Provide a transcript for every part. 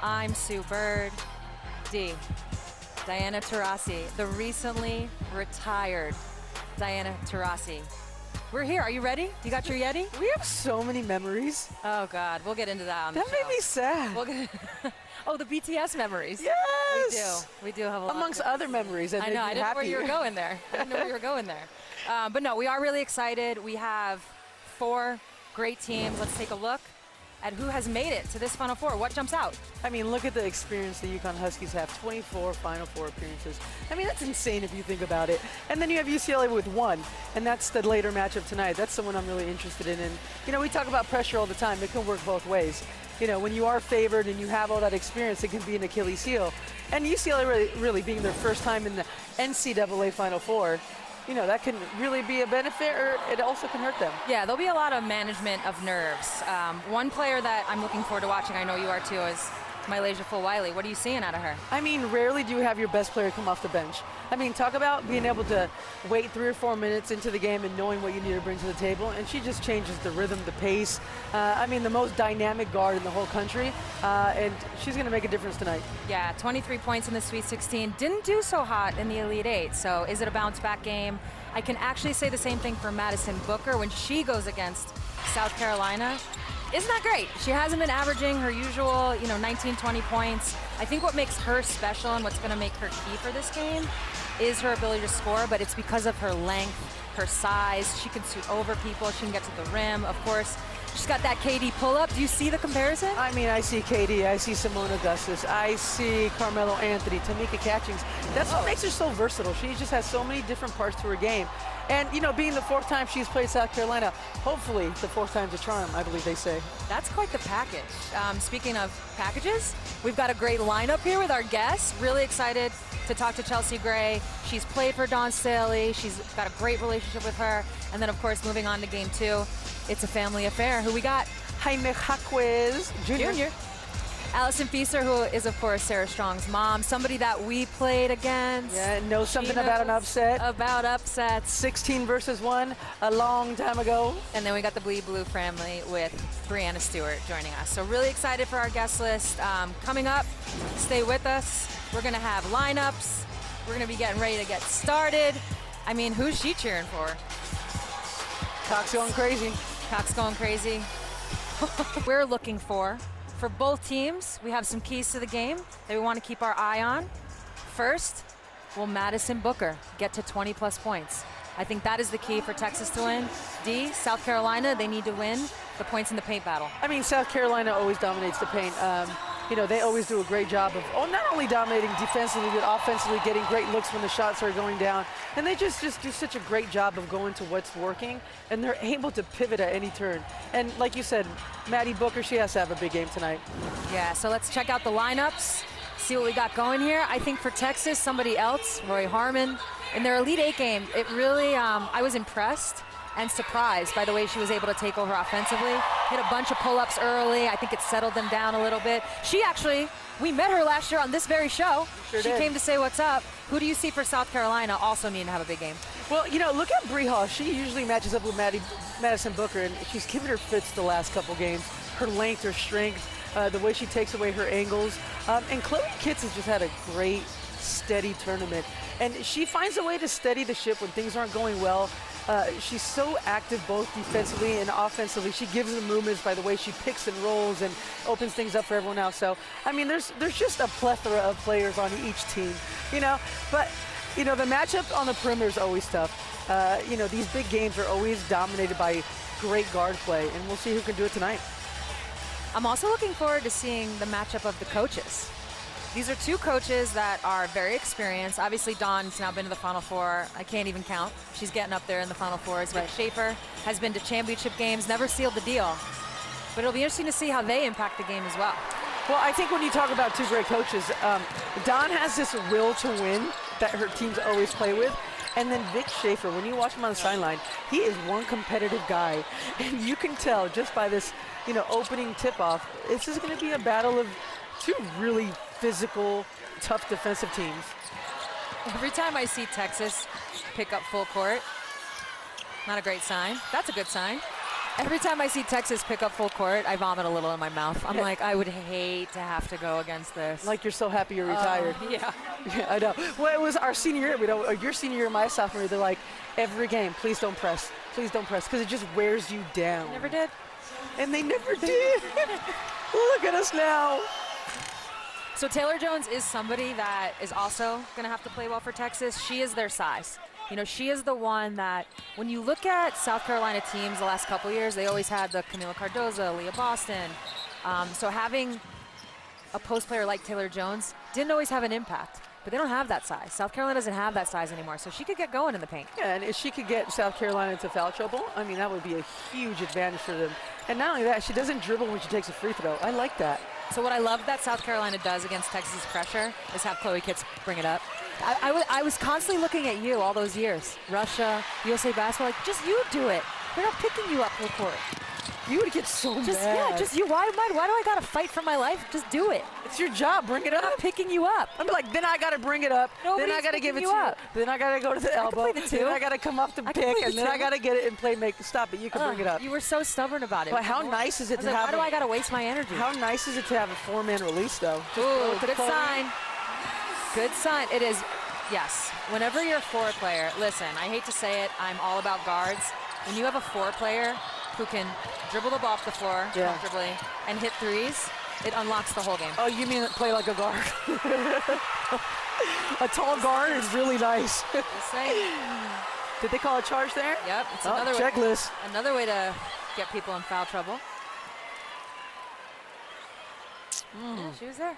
I'm Sue Bird. D. Diana Taurasi, the recently retired Diana Taurasi. We're here. Are you ready? You got your Yeti? We have so many memories. Oh, God. We'll get into that on the That show. made me sad. We'll get oh, the BTS memories. Yes! We do have a lot. Amongst other memories. I know. I didn't know where you were going there. I didn't know where you were going there. But no, we are really excited. We have 4 great teams. Let's take a look at who has made it to this Final Four. What jumps out? I mean, look at the experience the UConn Huskies have. 24 Final Four appearances. I mean, that's insane if you think about it. And then you have UCLA with 1, and that's the later matchup tonight. That's the one I'm really interested in. And, you know, we talk about pressure all the time. It can work both ways. You know, when you are favored and you have all that experience, it can be an Achilles heel. And UCLA really being their first time in the NCAA Final Four, you know, that can really be a benefit, or it also can hurt them. Yeah, there'll be a lot of management of nerves. One player that I'm looking forward to watching, I know you are too, is Malaysia Fulwiley. What are you seeing out of her? I mean, rarely do you have your best player come off the bench. I mean, talk about being able to wait 3 or 4 minutes into the game and knowing what you need to bring to the table, and she just changes the rhythm, the pace. I mean, the most dynamic guard in the whole country, and she's going to make a difference tonight. Yeah, 23 points in the Sweet 16. Didn't do so hot in the Elite 8, so is it a bounce-back game? I can actually say the same thing for Madison Booker when she goes against South Carolina. Isn't that great? She hasn't been averaging her usual, 19, 20 points. I think what makes her special and what's going to make her key for this game is her ability to score, but it's because of her length, her size. She can shoot over people. She can get to the rim. Of course, she's got that KD pull-up. Do you see the comparison? I mean, I see KD. I see Simone Augustus. I see Carmelo Anthony, Tamika Catchings. That's what makes her so versatile. She just has so many different parts to her game. And, being the 4th time she's played South Carolina, hopefully the 4th time's a charm, I believe they say. That's quite the package. Speaking of packages, we've got a great lineup here with our guests. Really excited to talk to Chelsea Gray. She's played for Dawn Staley. She's got a great relationship with her. And then, of course, moving on to game 2, it's a family affair. Who we got? Jaime Jaquez Jr. Allison Fieser, who is, of course, Sarah Strong's mom, somebody that we played against. Yeah, knows something about an upset. About upsets. 16 versus 1 a long time ago. And then we got the Bleed Blue family with Brianna Stewart joining us. So really excited for our guest list. Coming up, stay with us. We're going to have lineups. We're going to be getting ready to get started. I mean, who's she cheering for? Cox going crazy. Cox going crazy. We're looking for both teams, we have some keys to the game that we want to keep our eye on. First, will Madison Booker get to 20-plus points? I think that is the key for Texas to win. D, South Carolina, they need to win the points in the paint battle. I mean, South Carolina always dominates the paint. They always do a great job of not only dominating defensively, but offensively getting great looks when the shots are going down. And they just do such a great job of going to what's working, and they're able to pivot at any turn. And like you said, Maddie Booker, she has to have a big game tonight. Yeah, so let's check out the lineups, see what we got going here. I think for Texas, somebody else, Roy Harmon, in their Elite 8 game, it really, I was impressed and surprised by the way she was able to take over offensively. Hit a bunch of pull-ups early. I think it settled them down a little bit. She actually, we met her last year on this very show. Sure she did. came to say what's up. Who do you see for South Carolina also needing to have a big game? Well, look at Bree Hall. She usually matches up with Madison Booker, and she's given her fits the last couple games. Her length, her strength, the way she takes away her angles. And Chloe Kitts has just had a great, steady tournament. And she finds a way to steady the ship when things aren't going well. She's so active both defensively and offensively. She gives the movements by the way she picks and rolls and opens things up for everyone else. So, I mean, there's just a plethora of players on each team, But, the matchup on the perimeter is always tough. These big games are always dominated by great guard play, and we'll see who can do it tonight. I'm also looking forward to seeing the matchup of the coaches. These are 2 coaches that are very experienced. Obviously, Dawn's now been to the Final Four. I can't even count. She's getting up there in the Final Fours. But Schaefer has been to championship games, never sealed the deal. But it'll be interesting to see how they impact the game as well. Well, I think when you talk about 2 great coaches, Dawn has this will to win that her teams always play with. And then Vic Schaefer, when you watch him on the sideline, he is one competitive guy. And you can tell just by this, opening tip-off, this is going to be a battle of 2 really physical, tough defensive teams. Every time I see Texas pick up full court, not a great sign. That's a good sign. Every time I see Texas pick up full court, I vomit a little in my mouth. I'm like, I would hate to have to go against this. Like you're so happy you're retired. Yeah. Yeah, I know. Well, it was our senior year. Your senior year, my sophomore year, they're like, every game, please don't press. Please don't press, because it just wears you down. Never did. And they never did. Look at us now. So Taylor Jones is somebody that is also going to have to play well for Texas. She is their size. You know, she is the one that, when you look at South Carolina teams the last couple years, they always had the Camila Cardoza, Leah Boston. So having a post player like Taylor Jones didn't always have an impact, but they don't have that size. South Carolina doesn't have that size anymore, so she could get going in the paint. Yeah, and if she could get South Carolina into foul trouble, I mean, that would be a huge advantage for them. And not only that, she doesn't dribble when she takes a free throw. I like that. So what I love that South Carolina does against Texas's pressure is have Chloe Kitts bring it up. I was constantly looking at you all those years. Russia, USA Basketball, like, just you do it. They're not picking you up full court. You would get so mad. Yeah, just you. Why do I got to fight for my life? Just do it. It's your job. Bring it up. I'm not picking you up. I'm like, then I got to bring it up. Nobody's then I got to give it to picking you up. you. Then I got to go to the elbow. play the two. Then I got to come off the pick, and then I got to get it and play make. Stop it. You can bring it up. You were so stubborn about it. But how nice is it to have? Why do I got to waste my energy? How nice is it to have a four-man release, though? Ooh, good sign. Good sign. It is. Yes. Whenever you're a four player, listen, I hate to say it, I'm all about guards. When you have a four player who can dribble the ball off the floor comfortably and hit threes, it unlocks the whole game. Oh, you mean play like a guard? A tall guard is really nice. Just saying. Did they call a charge there? Yep. It's another checklist. Another way to get people in foul trouble. Yeah, she was there.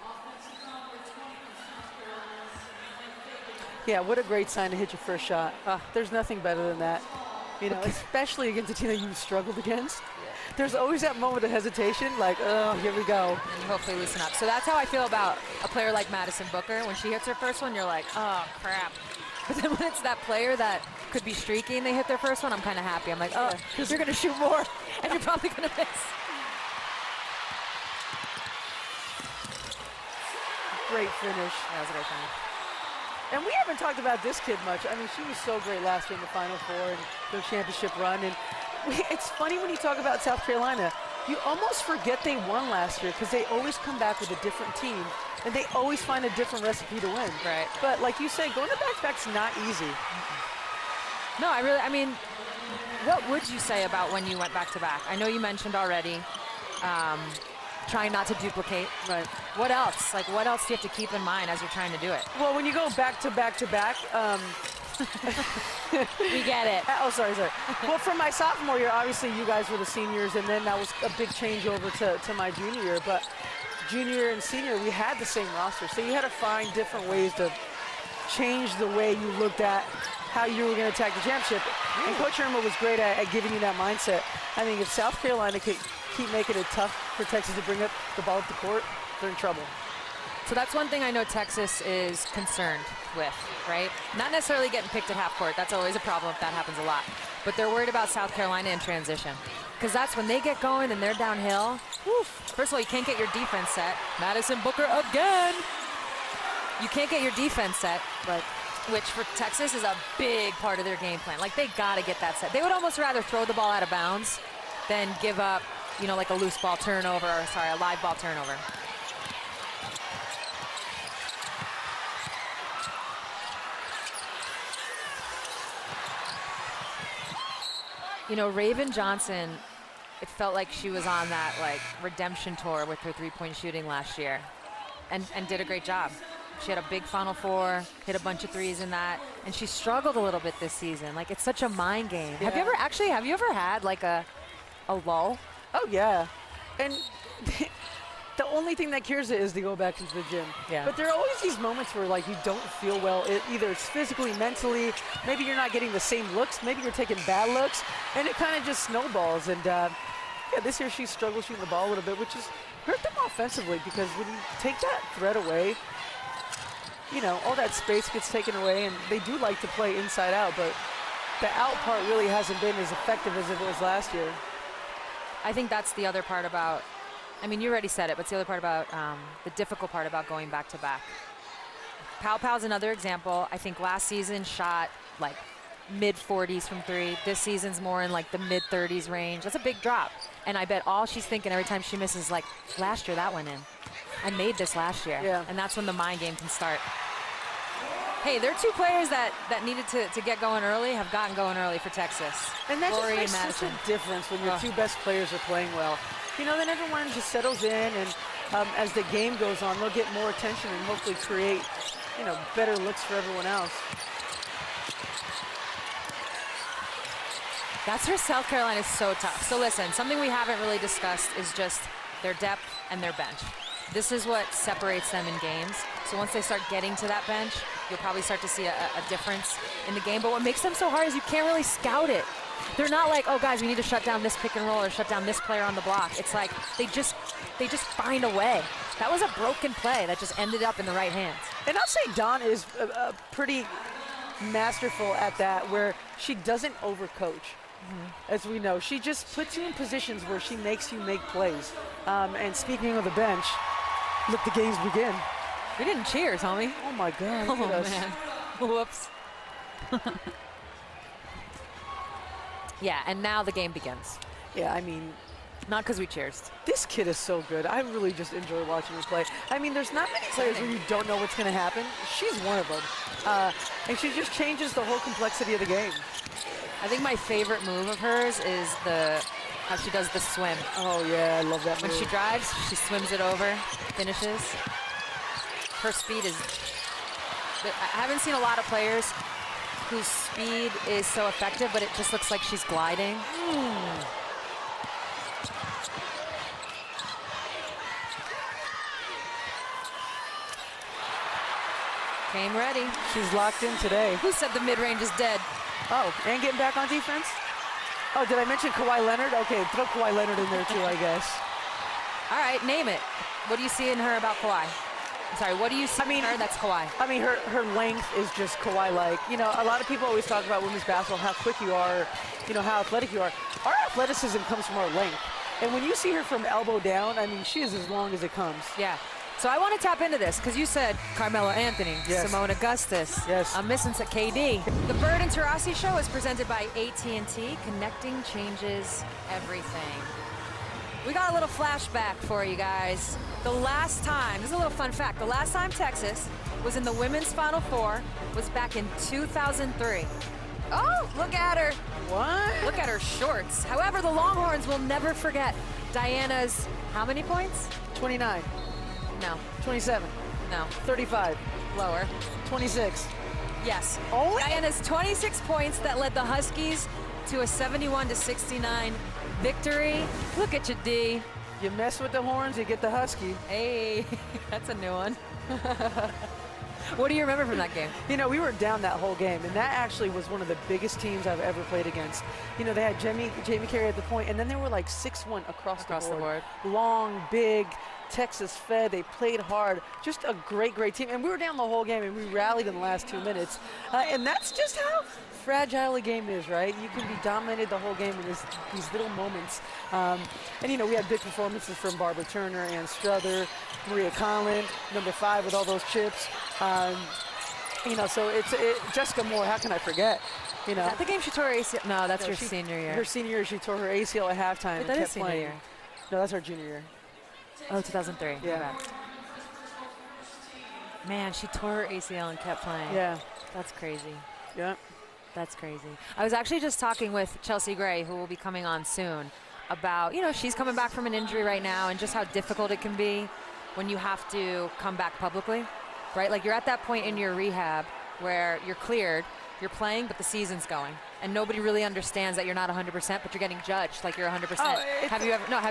Yeah, what a great sign to hit your first shot. There's nothing better than that. You know, especially against a team that you've struggled against. Yeah. There's always that moment of hesitation, like, oh, here we go. And you hopefully loosen up. So that's how I feel about a player like Madison Booker. When she hits her first one, you're like, oh, crap. But then when it's that player that could be streaky and they hit their first one, I'm kind of happy. I'm like, oh, because you're going to shoot more, and you're probably going to miss. Great finish. That was a great finish. And we haven't talked about this kid much. I mean, she was so great last year in the Final Four and their championship run. And it's funny when you talk about South Carolina, you almost forget they won last year because they always come back with a different team and they always find a different recipe to win. Right. But like you say, going to back-to-back's not easy. No, I mean, what would you say about when you went back-to-back? I know you mentioned already trying not to duplicate. Right. What else? Like, what else do you have to keep in mind as you're trying to do it? Well, when you go back-to-back, we get it. Oh, sorry. Well, from my sophomore year, obviously you guys were the seniors, and then that was a big changeover to my junior year. But junior and senior, we had the same roster. So you had to find different ways to change the way you looked at how you were going to attack the championship. And Coach Irma was great at giving you that mindset. I think if South Carolina could keep making it tough for Texas to bring up the ball up the court, they're in trouble. So that's one thing I know Texas is concerned with, right? Not necessarily getting picked at half court. That's always a problem if that happens a lot. But they're worried about South Carolina in transition. Because that's when they get going and they're downhill. Woof. First of all, you can't get your defense set. Madison Booker again. You can't get your defense set, but which for Texas is a big part of their game plan. Like, they got to get that set. They would almost rather throw the ball out of bounds than give up, you know, like a loose ball turnover, or sorry, a live ball turnover. You know, Raven Johnson, it felt like she was on that, like, redemption tour with her three-point shooting last year and did a great job. She had a big Final Four, hit a bunch of threes in that, and she struggled a little bit this season. Like, it's such a mind game. Yeah. Have you ever had, like, a lull? Oh, yeah. And the only thing that cures it is to go back into the gym. Yeah. But there are always these moments where, like, you don't feel well. Either it's physically, mentally, maybe you're not getting the same looks, maybe you're taking bad looks, and it kind of just snowballs. And, yeah, this year she struggled shooting the ball a little bit, which has hurt them offensively, because when you take that threat away, you know, all that space gets taken away, and they do like to play inside out, but the out part really hasn't been as effective as it was last year. I think that's the other part about, I mean, you already said it, but it's the other part about, the difficult part about going back-to-back. Pow Pow's another example. I think last season shot, like, mid-40s from three. This season's more in like the mid-30s range. That's a big drop. And I bet all she's thinking every time she misses, like, last year that went in. I made this last year. Yeah. And that's when the mind game can start. Hey, there are two players that needed to get going early, have gotten going early for Texas. And that just Lori makes and such Madison. a difference when your two best players are playing well. You know, then everyone just settles in, and as the game goes on, they'll get more attention and hopefully create, you know, better looks for everyone else. That's where South Carolina is so tough. So listen, something we haven't really discussed is just their depth and their bench. This is what separates them in games. So once they start getting to that bench, you'll probably start to see a difference in the game. But what makes them so hard is you can't really scout it. They're not like, oh guys, we need to shut down this pick and roll or shut down this player on the block. It's like they just find a way. That was a broken play that just ended up in the right hands. And I'll say Dawn is pretty masterful at that, where she doesn't overcoach. As we know, she just puts you in positions where she makes you make plays. And speaking of the bench, let the games begin. We didn't cheers, homie. Oh my God, look Oh at us. man, whoops. Yeah, and now the game begins. Yeah, I mean, Not because we cheers. this kid is so good. I really just enjoy watching her play. I mean, there's not many players where you don't know what's going to happen. She's one of them. And she just changes the whole complexity of the game. I think my favorite move of hers is how she does the swim. Oh, yeah, I love that When move. she drives, she swims it over, finishes. Her speed is... I haven't seen a lot of players whose speed is so effective, but it just looks like she's gliding. Came ready. She's locked in today. Who said the mid-range is dead? Oh, and getting back on defense? Oh, did I mention Kawhi Leonard? Okay, throw Kawhi Leonard in there too, I guess. All right, name it. What do you see in her about Kawhi? I'm sorry, what do you see in her that's Kawhi? I mean, her length is just Kawhi-like. You know, a lot of people always talk about women's basketball, how quick you are, you know, how athletic you are. Our athleticism comes from our length. And when you see her from elbow down, I mean, she is as long as it comes. Yeah. So I want to tap into this because you said Carmelo Anthony, Yes. Simone Augustus. Yes. I'm missing some KD. The Bird and Taurasi show is presented by AT&T. Connecting changes everything. We got a little flashback for you guys. The last time, this is a little fun fact, the last time Texas was in the women's Final Four was back in 2003. Oh, look at her. What? Look at her shorts. However, the Longhorns will never forget Diana's, how many points? 29, No, 27, no, 35, lower. 26. Yes. Only? Diana's 26 points that led the Huskies to a 71-69 victory. Look at you, D. You mess with the horns, you get the Husky. Hey, that's a new one. What do you remember from that game? You know, we were down that whole game, and that actually was one of the biggest teams I've ever played against. You know, they had Jamie Carey at the point, and then they were like 6-1 across the board. Long, big, Texas fed. They played hard. Just a great, great team. And we were down the whole game, and we rallied in the last 2 minutes. And that's just how fragile a game is, right? You can be dominated the whole game in these little moments. And, you know, we had big performances from Barbara Turner, Ann Struther, Maria Conlon, number 5 with all those chips. You know, so Jessica Moore, how can I forget? You know, Is that the game she tore her ACL? No, that's No, her she- senior year. Her senior year, she tore her ACL at halftime and that is kept senior playing. year. No, that's her junior year. Oh, 2003. Yeah. Man, she tore her ACL and kept playing. Yeah. That's crazy. Yeah. That's crazy. I was actually just talking with Chelsea Gray, who will be coming on soon, about, you know, she's coming back from an injury right now and just how difficult it can be when you have to come back publicly, right? Like you're at that point in your rehab where you're cleared, you're playing, but the season's going. And nobody really understands that you're not 100%, but you're getting judged like you're 100%. Oh, Have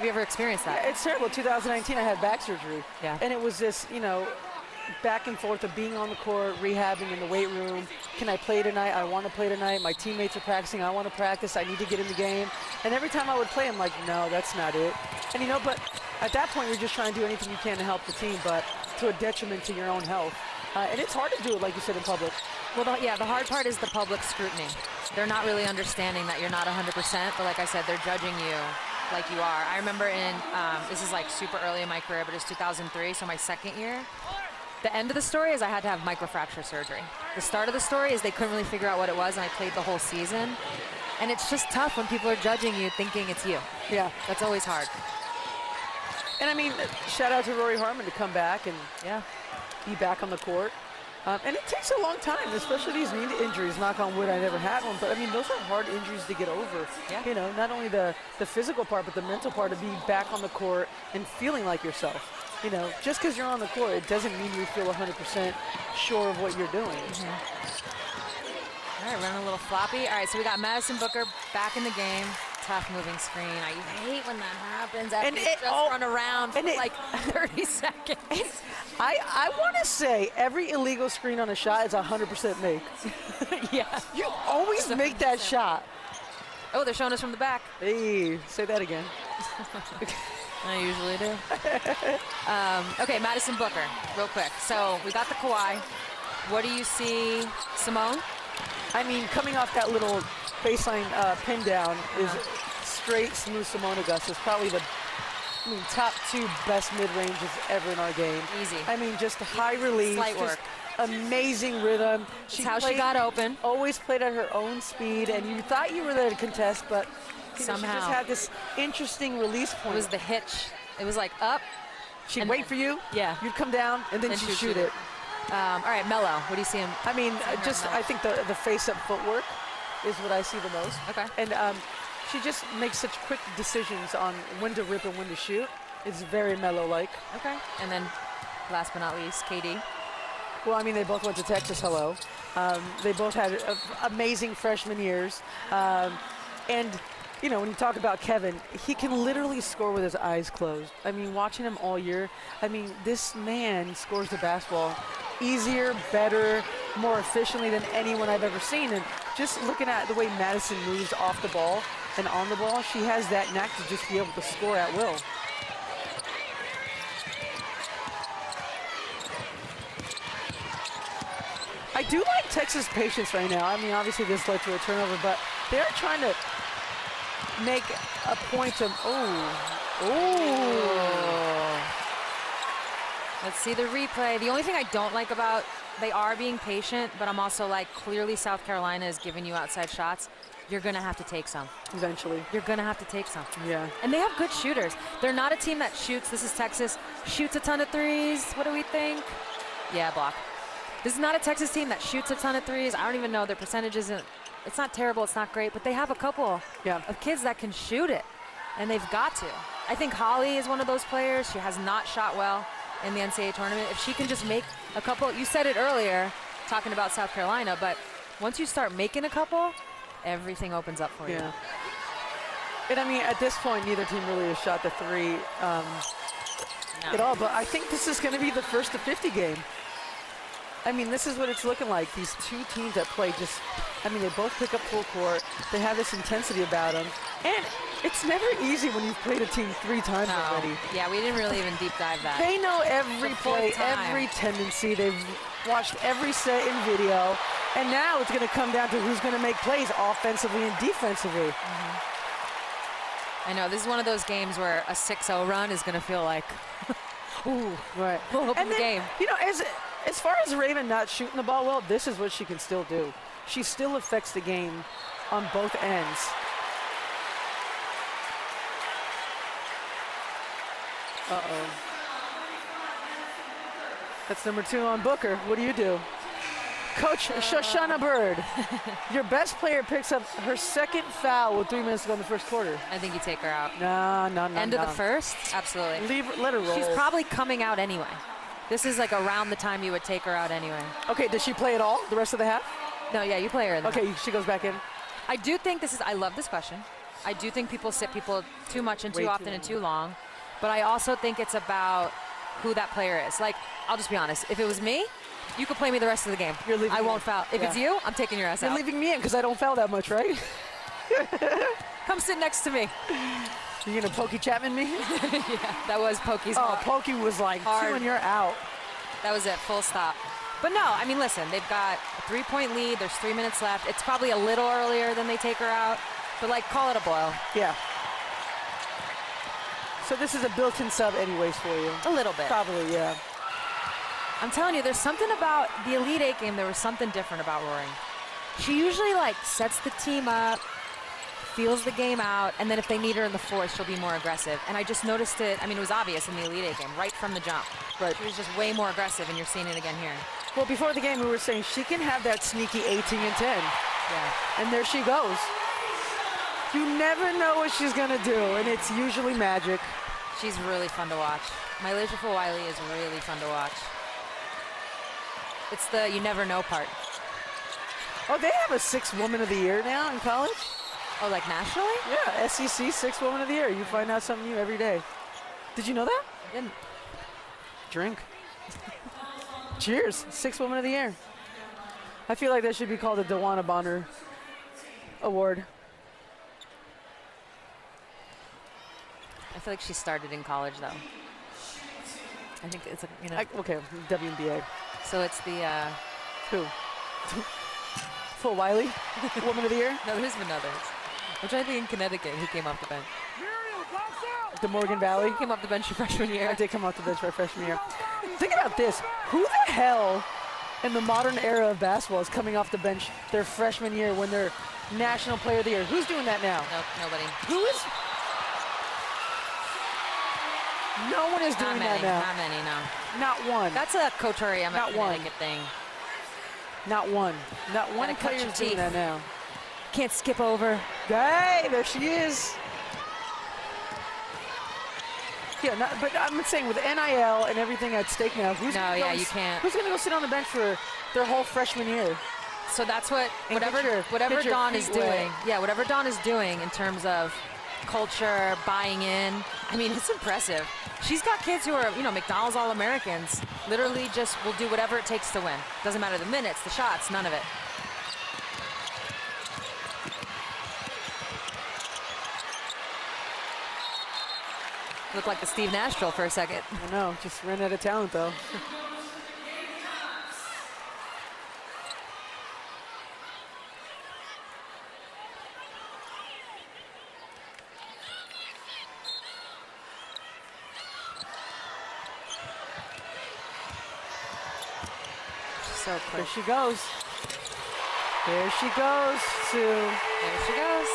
you ever experienced that? It's terrible. 2019, I had back surgery. Yeah. And it was this, you know, back and forth of being on the court, rehabbing in the weight room. Can I play tonight? I want to play tonight. My teammates are practicing. I want to practice. I need to get in the game. And every time I would play, I'm like, no, that's not it. And, you know, but at that point, you're just trying to do anything you can to help the team, but to a detriment to your own health. And it's hard to do it, like you said, in public. Well, the hard part is the public scrutiny. They're not really understanding that you're not 100%, but like I said, they're judging you like you are. I remember this is like super early in my career, but it's 2003, so my second year. The end of the story is I had to have microfracture surgery. The start of the story is they couldn't really figure out what it was, and I played the whole season. And it's just tough when people are judging you thinking it's you. Yeah. That's always hard. And I mean, shout out to Rory Harmon to come back and be back on the court. And it takes a long time, especially these knee injuries. Knock on wood, I never had one. But I mean, those are hard injuries to get over. Yeah. You know, not only the physical part, but the mental part of being back on the court and feeling like yourself. You know, just because you're on the court, it doesn't mean you feel 100% sure of what you're doing. All right, running a little floppy. All right, so we got Madison Booker back in the game. Tough moving screen. I hate when that happens. And it just run around for like 30 seconds. I want to say every illegal screen on a shot is 100% make. Yeah. You always make that shot. Oh, they're showing us from the back. Hey, say that again. I usually do. Okay, Madison Booker, real quick. So we got the Kawhi. What do you see, Simone? I mean, coming off that little baseline pin down is straight smooth Simone Augustus. Probably the top 2 best mid-ranges ever in our game. Easy. I mean, just high release. Slight work. Amazing rhythm. That's how she got open. Always played at her own speed, and you thought you were there to contest, but somehow she just had this interesting release point. It was the hitch. It was like up. She'd wait for you. Yeah. You'd come down, and then she'd shoot it. All right, Melo, what do you see him? I mean, I think the face-up footwork is what I see the most. Okay. And she just makes such quick decisions on when to rip and when to shoot. It's very Melo-like. Okay. And then, last but not least, KD. Well, I mean, they both went to Texas. Hello. They both had amazing freshman years. And, you know, when you talk about Kevin, he can literally score with his eyes closed. I mean, watching him all year, I mean, this man scores the basketball easier, better, more efficiently than anyone I've ever seen. And just looking at the way Madison moves off the ball and on the ball, she has that knack to just be able to score at will. I do like Texas' patience right now. I mean, obviously this led to a turnover, but they're trying to make a point of, Let's see the replay. The only thing I don't like about, they are being patient, but I'm also like, clearly South Carolina is giving you outside shots. You're going to have to take some. Eventually. You're going to have to take some. Yeah. And they have good shooters. They're not a team that shoots. This is Texas. Shoots a ton of threes. What do we think? Yeah, block. This is not a Texas team that shoots a ton of threes. I don't even know their percentage isn't. It's not terrible. It's not great. But they have a couple of kids that can shoot it. And they've got to. I think Holly is one of those players. She has not shot well in the NCAA tournament. If she can just make a couple. You said it earlier, talking about South Carolina. But once you start making a couple, everything opens up for you. And I mean, at this point, neither team really has shot the three at all. But I think this is going to be the first to 50 game. I mean, this is what it's looking like. These two teams that play just, I mean, they both pick up full court. They have this intensity about them. And it's never easy when you've played a team 3 times already. Yeah, we didn't really even deep dive that. They know every play, every tendency. They've watched every set in video. And now it's going to come down to who's going to make plays offensively and defensively. I know, this is one of those games where a 6-0 run is going to feel like, ooh, right. We'll open the game. You know, as far as Raven not shooting the ball well, this is what she can still do. She still affects the game on both ends. Uh-oh. That's number 2 on Booker. What do? Coach Shoshana Bird, your best player picks up her second foul with 3 minutes to go in the first quarter. I think you take her out. No. End of the first? Absolutely. Let her roll. She's probably coming out anyway. This is like around the time you would take her out anyway. Okay, does she play at all the rest of the half? No, yeah, you play her in the half. She goes back in. I do think this is, I love this question. I do think people sit people too much and too often and too long. But I also think it's about who that player is. Like, I'll just be honest. If it was me, you could play me the rest of the game. I won't foul. If it's you, I'm taking your ass out. You're leaving me in because I don't foul that much, right? Come sit next to me. You're going to Pokey Chapman me? Yeah, that was Pokey's Oh, Pokey was like, hard. 2 and you're out. That was it, full stop. But no, I mean, listen, they've got a 3-point lead. There's 3 minutes left. It's probably a little earlier than they take her out. But, like, call it a boil. Yeah. So this is a built-in sub anyways for you? A little bit. Probably, yeah. I'm telling you, there's something about the Elite Eight game. There was something different about Roaring. She usually like sets the team up, feels the game out, and then if they need her in the fourth, she'll be more aggressive. And I just noticed it. I mean, it was obvious in the Elite Eight game, right from the jump. Right. She was just way more aggressive, and you're seeing it again here. Well, before the game, we were saying she can have that sneaky 18 and 10. Yeah. And there she goes. You never know what she's going to do, and it's usually magic. She's really fun to watch. Malaysia Wiley is really fun to watch. It's the you never know part. Oh, they have a 6th Woman of the Year now in college? Oh, like nationally? Yeah, SEC 6th Woman of the Year. You find out something new every day. Did you know that? I didn't. Drink. Cheers. 6th Woman of the Year. I feel like that should be called the Dewana Bonner Award. I feel like she started in college, though. I think it's, you know. Okay, WNBA. So it's the, Who? Full Wiley? Woman of the Year? no, there's been others. I'm trying to think in Connecticut who came off the bench. The Morgan Valley? Who came off the bench your freshman year? I did come off the bench my freshman year. Think about this. Who the hell in the modern era of basketball is coming off the bench their freshman year when they're National Player of the Year? Who's doing that now? Nope, nobody. Who is? No one is doing that now. Not many, no. Not one. That's a Coach Hurry, I'm Not a one. Connecticut thing. Not one. Not one Gotta cut player your is doing teeth. that now. Can't skip over. Hey, there she is. Yeah, but I'm saying with NIL and everything at stake now, who's No, yeah, you can't. Who's going to go sit on the bench for their whole freshman year? So that's what And whatever get your Dawn is feet wet. doing. Yeah, whatever Dawn is doing in terms of culture, buying in. I mean, it's impressive. She's got kids who are, you know, McDonald's All-Americans. Literally just will do whatever it takes to win. Doesn't matter the minutes, the shots, none of it. Looked like the Steve Nash drill for a second. I know, just ran out of talent though. So quick. There she goes. There she goes, Sue. There she goes.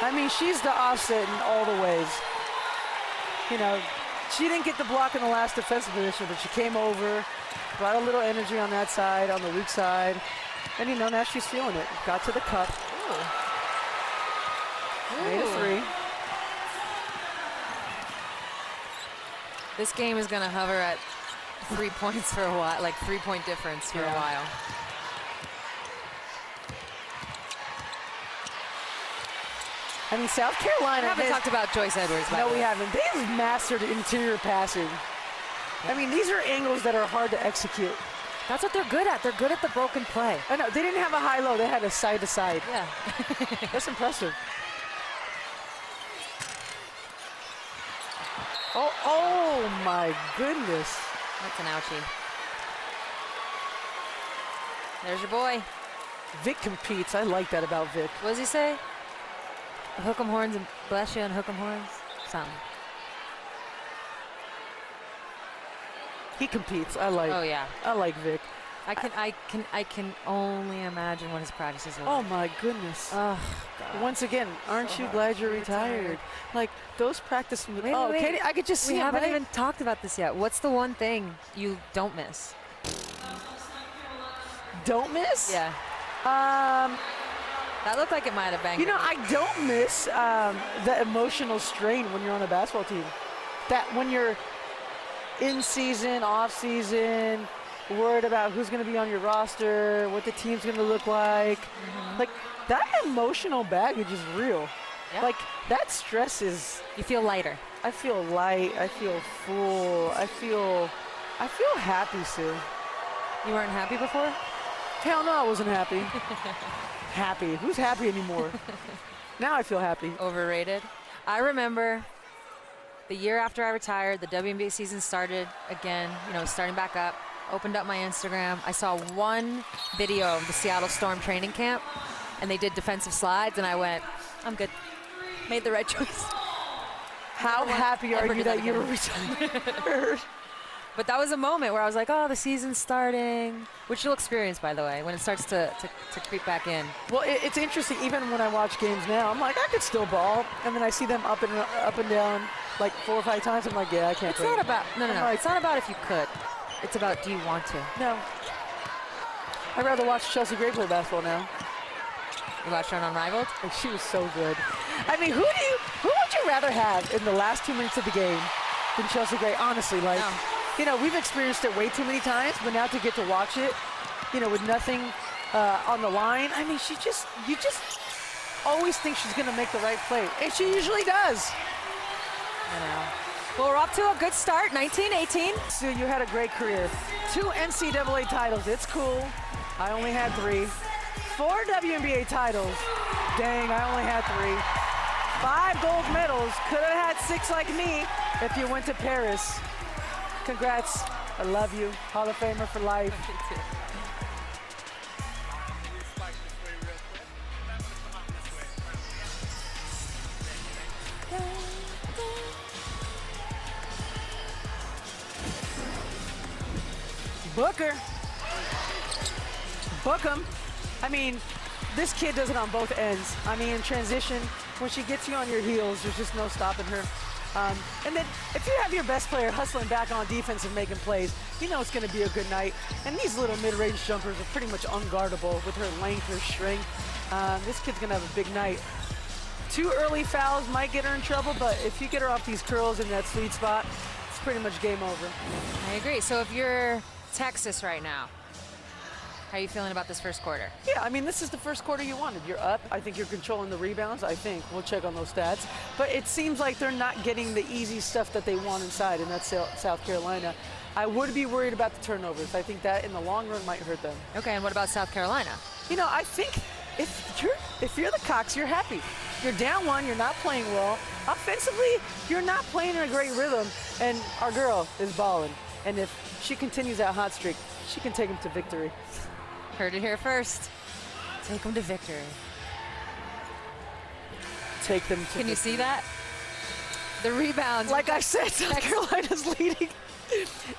I mean, she's the offset in all the ways. You know, she didn't get the block in the last defensive position, but she came over, brought a little energy on that side, on the weak side. And, you know, now she's feeling it. Got to the cup. Ooh. Made a three. This game is going to hover at 3 points for a while, like 3-point difference for a while. I mean, South Carolina. We haven't talked about Joyce Edwards, by No, the we way. haven't. They've mastered interior passing. I mean, these are angles that are hard to execute. That's what they're good at. They're good at the broken play. I know, they didn't have a high-low. They had a side-to-side. Yeah. That's impressive. Oh my goodness. That's an ouchie. There's your boy. Vic competes. I like that about Vic. What does he say? Hook 'em horns and bless you and hook 'em horns? Something. He competes. I like. Oh, yeah. I like Vic. I can only imagine what his practices were. Oh my goodness. Oh, God. Once again, aren't you glad you're retired? Like those practice. Wait, Katie, I could just see we it, haven't right? even talked about this yet. What's the one thing you don't miss? Don't miss? Yeah. That looked like it might have banged. You know, I don't miss the emotional strain when you're on a basketball team. That when you're in season, off season, worried about who's going to be on your roster, what the team's going to look like. Like that emotional baggage is real. Yeah. Like that stress is. You feel lighter. I feel light. I feel full. I feel happy, Sue. You weren't happy before? Hell no, I wasn't happy. Happy? Who's happy anymore? Now I feel happy. Overrated. I remember the year after I retired, the WNBA season started again, you know, starting back up. Opened up my Instagram. I saw one video of the Seattle Storm training camp, and they did defensive slides, and I went, I'm good. Made the right choice. How happy are ever you do that that you were again. retired? But that was a moment where I was like, oh, the season's starting, which you'll experience, by the way, when it starts to creep back in. Well, it's interesting. Even when I watch games now, I'm like, I could still ball. And then I see them up and down like 4 or 5 times. I'm like, yeah, I can't. It's not about, no. Like, it's not about if you could. It's about, do you want to? No. I'd rather watch Chelsea Gray play basketball now. You watched her on Unrivaled? Like, she was so good. I mean, who would you rather have in the last 2 minutes of the game than Chelsea Gray? Honestly, like, you know, we've experienced it way too many times, but now to get to watch it, you know, with nothing on the line, I mean, you just always think she's going to make the right play, and she usually does. I know. Well, we're off to a good start, 19-18. So you had a great career. 2 NCAA titles, it's cool. I only had 3. 4 WNBA titles. Dang, I only had 3. 5 gold medals. Could have had 6 like me if you went to Paris. Congrats. I love you. Hall of Famer for life. Booker. Book him. I mean, this kid does it on both ends. I mean, in transition, when she gets you on your heels, there's just no stopping her. And then if you have your best player hustling back on defense and making plays, you know it's going to be a good night. And these little mid-range jumpers are pretty much unguardable with her length, her strength. This kid's going to have a big night. 2 early fouls might get her in trouble, but if you get her off these curls in that sweet spot, it's pretty much game over. I agree. So if you're Texas right now, how are you feeling about this first quarter? Yeah, I mean, this is the first quarter you wanted. You're up. I think you're controlling the rebounds. I think. We'll check on those stats. But it seems like they're not getting the easy stuff that they want inside, and that's South Carolina. I would be worried about the turnovers. I think that in the long run might hurt them. Okay, and what about South Carolina? You know, I think if you're the Cox, you're happy. You're down 1, you're not playing well. Offensively, you're not playing in a great rhythm, and our girl is balling. And if she continues that hot streak, she can take them to victory. Heard it here first. Take them to victory. Take them to Can you see that? The rebounds. Like I said, South Carolina's leading.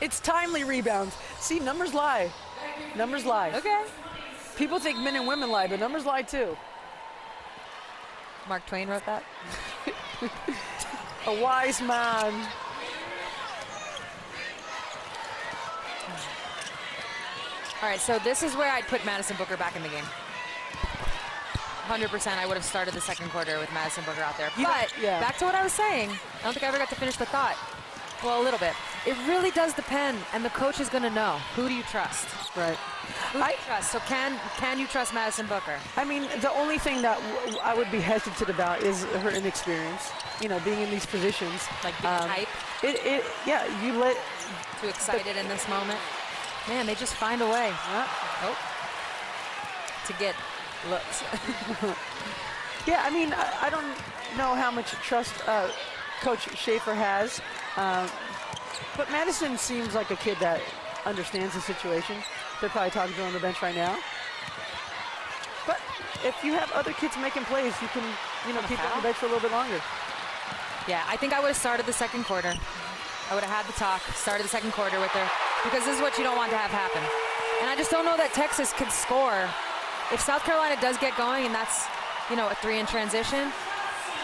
It's timely rebounds. See, numbers lie. Numbers lie. Okay. People think men and women lie, but numbers lie too. Mark Twain wrote that. A wise man. All right, so this is where I'd put Madison Booker back in the game. 100% I would have started the second quarter with Madison Booker out there. But back to what I was saying, I don't think I ever got to finish the thought. Well, a little bit. It really does depend, and the coach is going to know. Who do you trust? Right. Who do you trust? So can you trust Madison Booker? I mean, the only thing that I would be hesitant about is her inexperience. You know, being in these positions. Like being hype? Yeah, you let... Too excited in this moment? Man, they just find a way to get looks. Yeah, I mean, I don't know how much trust Coach Schaefer has, but Madison seems like a kid that understands the situation. They're probably talking to her on the bench right now. But if you have other kids making plays, you can, you know, keep them on the bench for a little bit longer. Yeah, I think I would have started the second quarter. I would have had the talk, started the second quarter with her, because this is what you don't want to have happen. And I just don't know that Texas could score. If South Carolina does get going and that's, you know, a 3 in transition,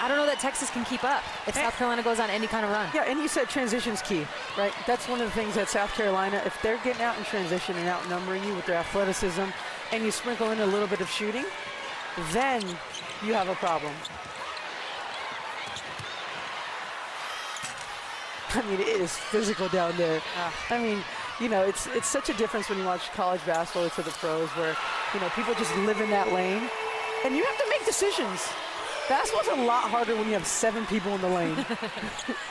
I don't know that Texas can keep up if South Carolina goes on any kind of run. Yeah, and you said transition's key, right? That's one of the things that South Carolina, if they're getting out in transition and outnumbering you with their athleticism, and you sprinkle in a little bit of shooting, then you have a problem. I mean, it is physical down there. I mean, you know, it's such a difference when you watch college basketball to the pros where, you know, people just live in that lane, and you have to make decisions. Basketball's a lot harder when you have 7 people in the lane.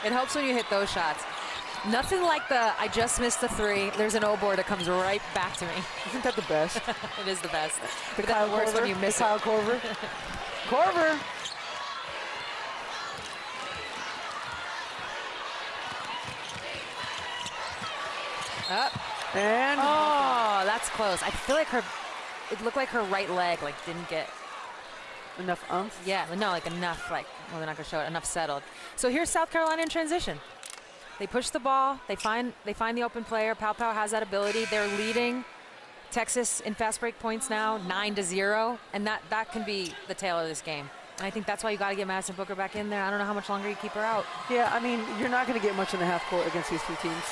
It helps when you hit those shots. Nothing like the, I just missed the 3, there's an O-board that comes right back to me. Isn't that the best? It is the best. The But that's the worst when you miss it. Kyle Korver. Korver. Up. And oh, that's close. I feel like it looked like her right leg didn't get enough Yeah, no, like enough, well, they're not gonna show it, enough settled. So here's South Carolina in transition. They push the ball. They find the open player. Pow Pow has that ability. They're leading Texas in fast break points now, 9-0, and that can be the tale of this game. And I think that's why you got to get Madison Booker back in there. I don't know how much longer you keep her out. Yeah, I mean, you're not going to get much in the half court against these two teams.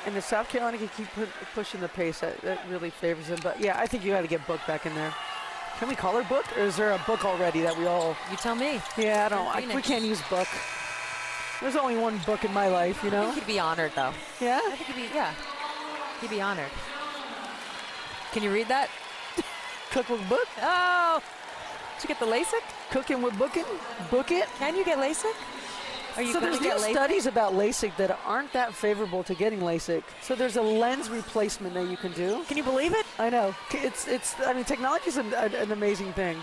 And if South Carolina can keep pushing the pace, that really favors them. But yeah, I think you got to get Book back in there. Can we call her Book, or is there a Book already that we all? You tell me. Yeah, we can't use Book. There's only one Book in my life, you know. I think he'd be honored, though. Yeah. I think he'd be honored. Can you read that? Cook with Book. Oh, did you get the LASIK? Cooking with Booking. Book it. Can you get LASIK? Are you So going there's to get new LASIK? studies about LASIK that aren't that favorable to getting LASIK. So there's a lens replacement that you can do. Can you believe it? I know. I mean, technology is an amazing thing.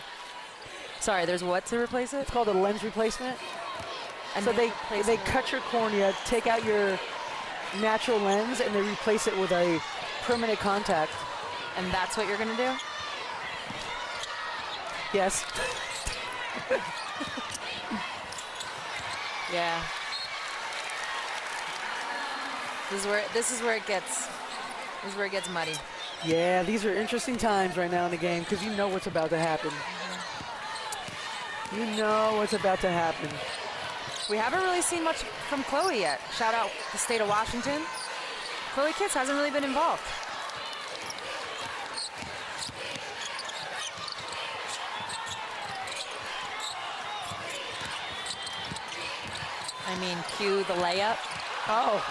Sorry, there's what to replace it? It's called a lens replacement. And So they cut your cornea, take out your natural lens, and they replace it with a permanent contact. And that's what you're going to do? Yes. Yeah. This is where it gets muddy. Yeah, these are interesting times right now in the game because you know what's about to happen. You know what's about to happen. We haven't really seen much from Chloe yet. Shout out the state of Washington. Chloe Kitts hasn't really been involved. I mean, cue the layup. Oh.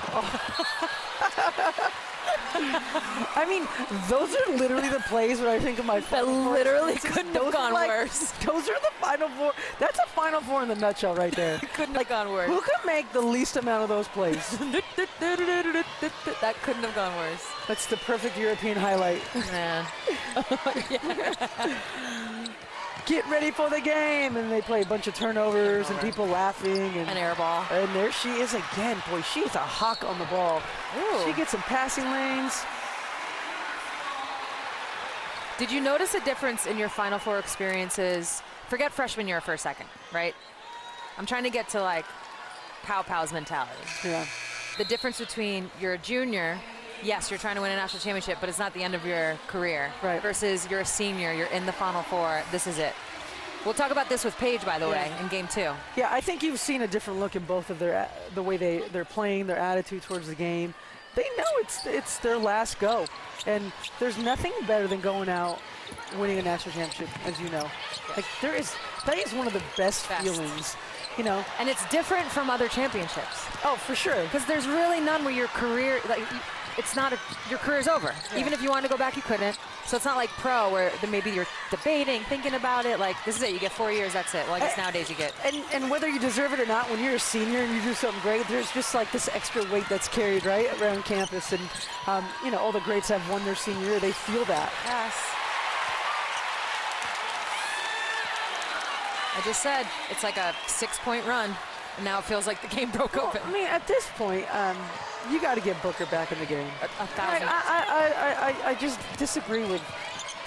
I mean, those are literally the plays where I think of my Final Four literally experiences. couldn't Those have gone are worse. Those are the Final Four. That's a Final Four in the nutshell right there. Couldn't have gone worse. Who could make the least amount of those plays? That couldn't have gone worse. That's the perfect European highlight. Man. Get ready for the game, and they play a bunch of turnovers and people laughing. An air ball. And there she is again. Boy, she is a hawk on the ball. Ooh. She gets some passing lanes. Did you notice a difference in your Final Four experiences? Forget freshman year for a second, right? I'm trying to get to like Pow Pow's mentality. Yeah. The difference between you're a junior, yes, you're trying to win a national championship, but it's not the end of your career. Right. Versus you're a senior, you're in the Final Four, this is it. We'll talk about this with Paige, by the way, in game 2. Yeah, I think you've seen a different look in both of the way they're playing, their attitude towards the game. They know it's their last go, and there's nothing better than going out winning a national championship, as you know. Like that is one of the best feelings, you know. And it's different from other championships. Oh, for sure. Because there's really none where your career, it's not your career's over. Yeah. Even if you wanted to go back, you couldn't. So it's not like pro where maybe you're debating, thinking about it. Like, this is it. You get 4 years, that's it. Well, I guess nowadays you get. And whether you deserve it or not, when you're a senior and you do something great, there's just like this extra weight that's carried right around campus. And, you know, all the greats have won their senior year. They feel that. Yes. I just said it's like a 6-point run. And now it feels like the game broke open. I mean, at this point, you got to get Booker back in the game. 1,000%. I just disagree with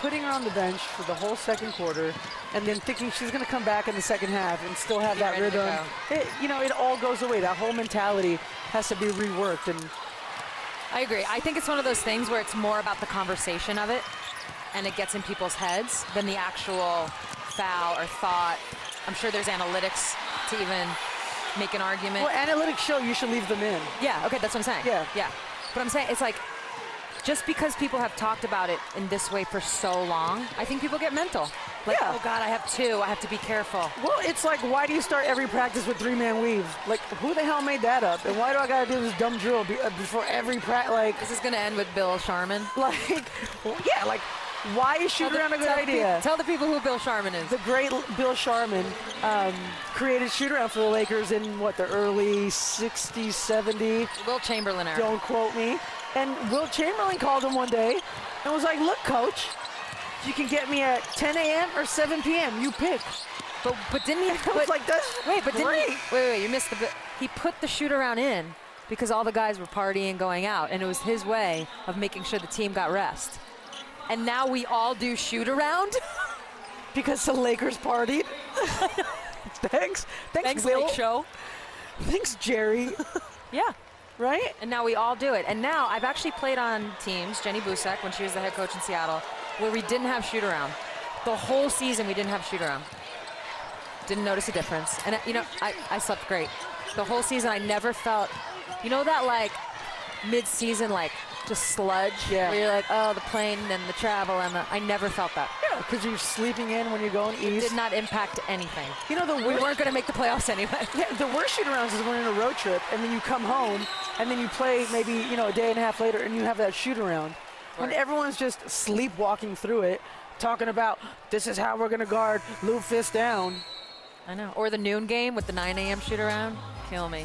putting her on the bench for the whole second quarter and then thinking she's going to come back in the second half and still have that rhythm. It all goes away. That whole mentality has to be reworked. And I agree. I think it's one of those things where it's more about the conversation of it and it gets in people's heads than the actual foul or thought. I'm sure there's analytics to even make an argument. Well, analytics show you should leave them in. Yeah, okay, that's what I'm saying. Yeah. But I'm saying it's like, just because people have talked about it in this way for so long, I think people get mental. Like, oh God, I have 2, I have to be careful. Well, it's like, why do you start every practice with 3-man weave? Like, who the hell made that up? And why do I gotta do this dumb drill before every practice? Like, this is gonna end with Bill Sharman. Like, yeah, like, why is shoot around a good idea? Tell the people who Bill Sharman is. The great Bill Sharman created shoot around for the Lakers in the early 60s, 70s. Will Chamberlain era. Don't quote me. And Will Chamberlain called him one day and was like, look, coach, you can get me at 10 a.m. or 7 p.m. You pick. But didn't he? I was like, that's great. Wait, you missed the bit. He put the shoot around in because all the guys were partying, going out, and it was his way of making sure the team got rest. And now we all do shoot around? Because the Lakers partied? Thanks, Thanks, Will. Lake Show. Thanks, Jerry. Yeah. Right? And now we all do it. And now I've actually played on teams, Jenny Busek, when she was the head coach in Seattle, where we didn't have shoot around. The whole season we didn't have shoot around. Didn't notice a difference. And, I slept great. The whole season I never felt, that like mid-season, like just sludge? Yeah. Where you're like, oh, the plane and the travel I never felt that. Yeah, because you're sleeping in when you're going east. It did not impact anything. We weren't going to make the playoffs anyway. Yeah, the worst shoot-arounds is when you're on a road trip, and then you come home, and then you play maybe, a day and a half later, and you have that shoot-around. When everyone's just sleepwalking through it, talking about, this is how we're going to guard Lou Fist down. I know. Or the noon game with the 9 a.m. shoot-around. Kill me.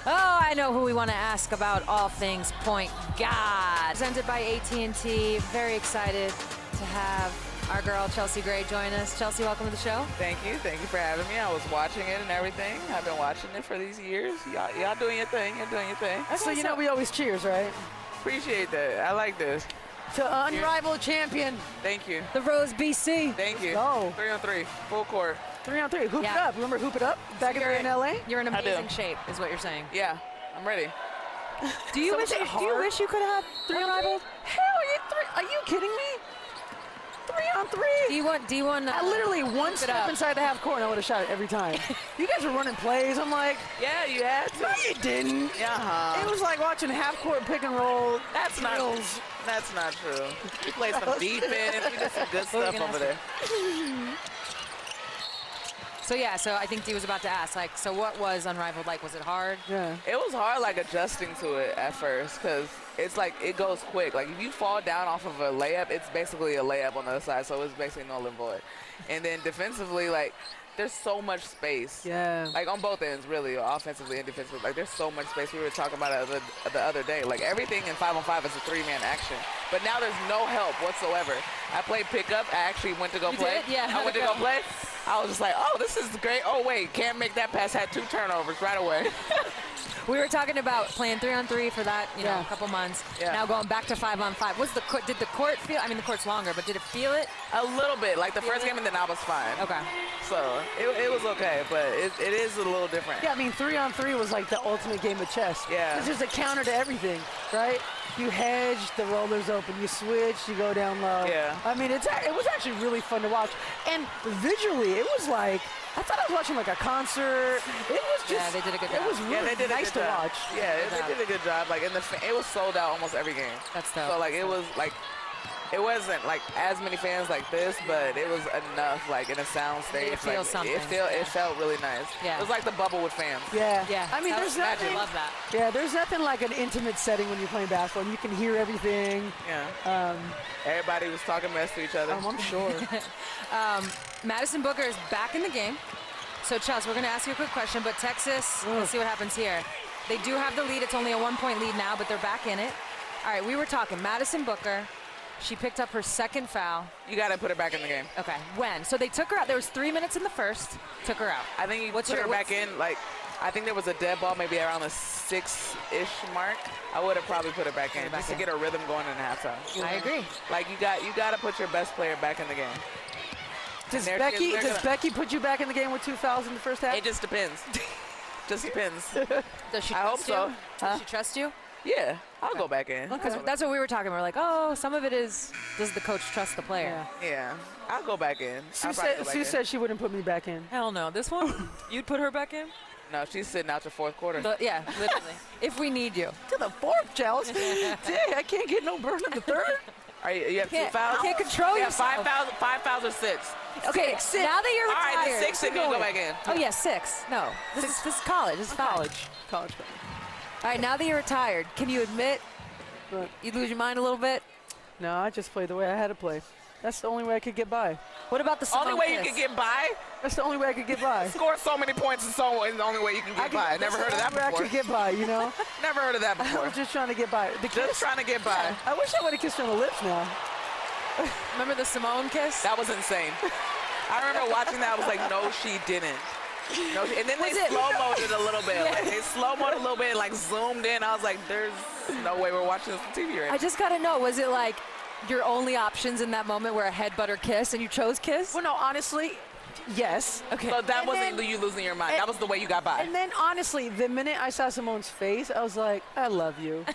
Oh, I know who we want to ask about all things point guard. Presented by AT&T. Very excited to have our girl Chelsea Gray join us. Chelsea, welcome to the show. Thank you for having me. I was watching it and everything. I've been watching it for these years. Y'all doing your thing. You're doing your thing. So we always cheers, right? Appreciate that. I like this. To unrivaled champion. Thank you. The Rose BC. Thank you. Oh. 3-on-3, full court. 3-on-3. Hoop Yeah. it up. Remember Hoop It Up back in LA? You're in I do. amazing shape, is what you're saying. Yeah, I'm ready. Do you So wish is it you hard? wish you could have unrivaled? Hell yeah, are you kidding me? 3-on-3. D1. I literally one it step up. inside the half court and I would have shot it every time. You guys were running plays. I'm like, Yeah, you had to. no, you didn't. Uh-huh. It was like watching half court pick and roll. That's not drills. That's not true. We played some defense. We did some good stuff gonna over there. So I think Dee was about to ask, so what was unrivaled like? Was it hard? Yeah. It was hard, adjusting to it at first, because it's it goes quick. If you fall down off of a layup, it's basically a layup on the other side, so it's basically null and void. And then defensively, there's so much space. Yeah. On both ends, really, offensively and defensively. There's so much space. We were talking about it the other day. Everything in 5-on-5 is a 3-man action. But now there's no help whatsoever. I played pickup. I actually went to go play. did? Yeah, I went to go play. I was just like, oh, this is great. Oh, wait, can't make that pass. Had 2 turnovers right away. We were talking about playing 3-on-3 for that, a couple months. Yeah. Now going back to 5-on-5. Did the court feel? The court's longer, but did it feel it? A little bit. The first game, and then I was fine. Okay. So it was okay, but it is a little different. Yeah, 3-on-3 was the ultimate game of chess. Yeah. It's just a counter to everything, right? You hedge, the roller's open. You switch, you go down low. Yeah. It was actually really fun to watch. And visually, it was I thought I was watching a concert. It was just. Yeah, they did a good job. It was really they did nice a good to job. watch. Yeah, Good they did a good job. It was sold out almost every game. That's dope. So it was it wasn't as many fans like this, but it was enough in a sound stage. It feels something. It felt really nice. Yeah. It was like the bubble with fans. Yeah. Yeah. There's nothing. Love that. Yeah, there's nothing like an intimate setting when you're playing basketball. You can hear everything. Yeah. Everybody was talking mess to each other. I'm sure. Madison Booker is back in the game. So, Chelsea, we're going to ask you a quick question, but Texas, let's see what happens here. They do have the lead. It's only a 1-point lead now, but they're back in it. All right, we were talking. Madison Booker, she picked up her second foul. You got to put her back in the game. Okay, when? So they took her out. There was 3 minutes in the first, took her out. I think you put her back in, I think there was a dead ball maybe around the 6-ish mark. I would have probably put her back in just to get her rhythm going in halftime. I agree. You got to put your best player back in the game. Does Becky put you back in the game with 2 fouls in the first half? It just depends. Just depends. Does she I hope trust so. you? Does she trust you? Yeah, I'll go back in. That's what we were talking about. We're some of it is, does the coach trust the player? Yeah, I'll go back in. Sue said she wouldn't put me back in. Hell no. This one, you'd put her back in? No, she's sitting out the fourth quarter. Yeah, literally. If we need you. To the fourth, Chelsea. Dang, I can't get no burn in the third. You have 2 fouls? You can't control yourself. 5 fouls or 6. Okay, now that you're All right, retired. the 6 and you go back in. Oh, yeah, 6. No, this is college. This is College. All right, now that you're retired, can you admit you lose your mind a little bit? No, I just played the way I had to play. That's the only way I could get by. What about the Only way you kiss? can get by? That's the only way I could get by. Score so many points is the only way you can get by. Never heard of that I before. could get by, Never heard of that I before. was just trying to get by. Just trying to get by. I wish I would have kissed her on the lips now. Remember the Simone kiss? That was insane. I remember watching that. I was like, no, she didn't. No, and then they slow-moed it a little bit. They slow-moed a little bit and zoomed in. I was like, there's no way we're watching this on TV right now. I just got to know, was it your only options in that moment were a headbutt or kiss, and you chose kiss? Well, no, honestly, Yes. Okay. So that And wasn't then- you losing your mind. That was the way you got by. And then, honestly, the minute I saw Simone's face, I was like, I love you.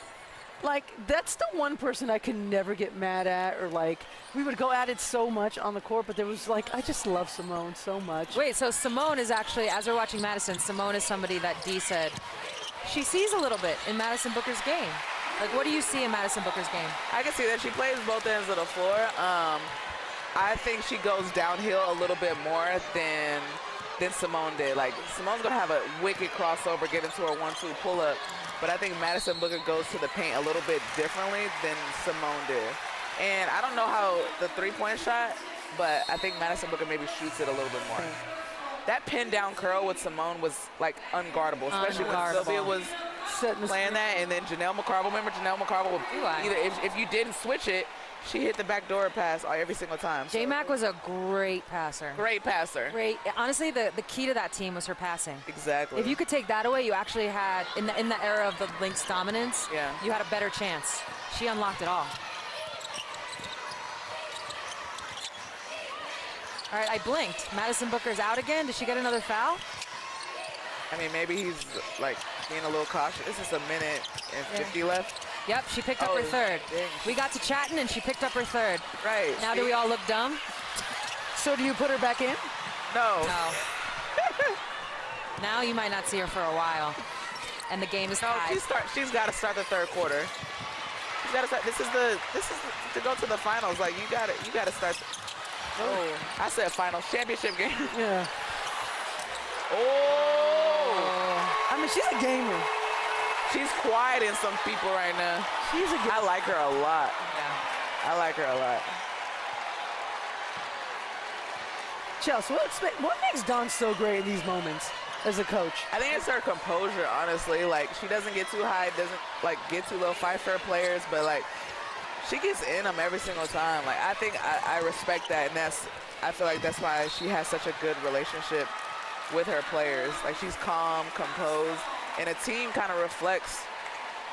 Like, that's the one person I could never get mad at, or like, we would go at it so much on the court, but there was like, I just love Simone so much. Wait, so Simone is actually, as we're watching Madison, Simone is somebody that Dee said she sees a little bit in Madison Booker's game. Like, what do you see in Madison Booker's game? I can see that she plays both ends of the floor. I think she goes downhill a little bit more than Simone did. Like, Simone's going to have a wicked crossover, get into her 1-2 pull-up. But I think Madison Booker goes to the paint a little bit differently than Simone did. And I don't know how the three-point shot, but I think Madison Booker maybe shoots it a little bit more. That pin-down curl with Simone was, like, unguardable, especially when Sylvia was playing that. And then Janelle McCarville, remember Janelle McCarville would either, if you didn't switch it, she hit the backdoor pass every single time. J-Mac was a great passer. Great passer. Great. Honestly, the key to that team was her passing. Exactly. If you could take that away, you actually had, in the era of the Lynx dominance, you had a better chance. She unlocked it all. All right, I blinked. Madison Booker's out again. Did she get another foul? I mean, maybe he's, like, being a little cautious. This is a minute and 50 left. Yep, she picked up her third. Dang. We got to chatting, and she picked up her third. Right. Now do we all look dumb? So do you put her back in? No. No. Now you might not see her for a while. And the game is No, tied. she's got to start the third quarter. She's got to start. This is to go to the finals. Like, you got to start. Oh, I said finals, championship game. Yeah. Oh. I mean, she's a gamer. She's quieting some people right now. She's a gamer. I like her a lot. Yeah. I like her a lot. Chelsea, what makes Dawn so great in these moments as a coach? I think it's her composure, honestly. Like, she doesn't get too high, doesn't, like, get too low, fight for her players, but, like, she gets in them every single time. Like, I think I respect that, and I feel like that's why she has such a good relationship with her players. Like, she's calm, composed, and a team kind of reflects.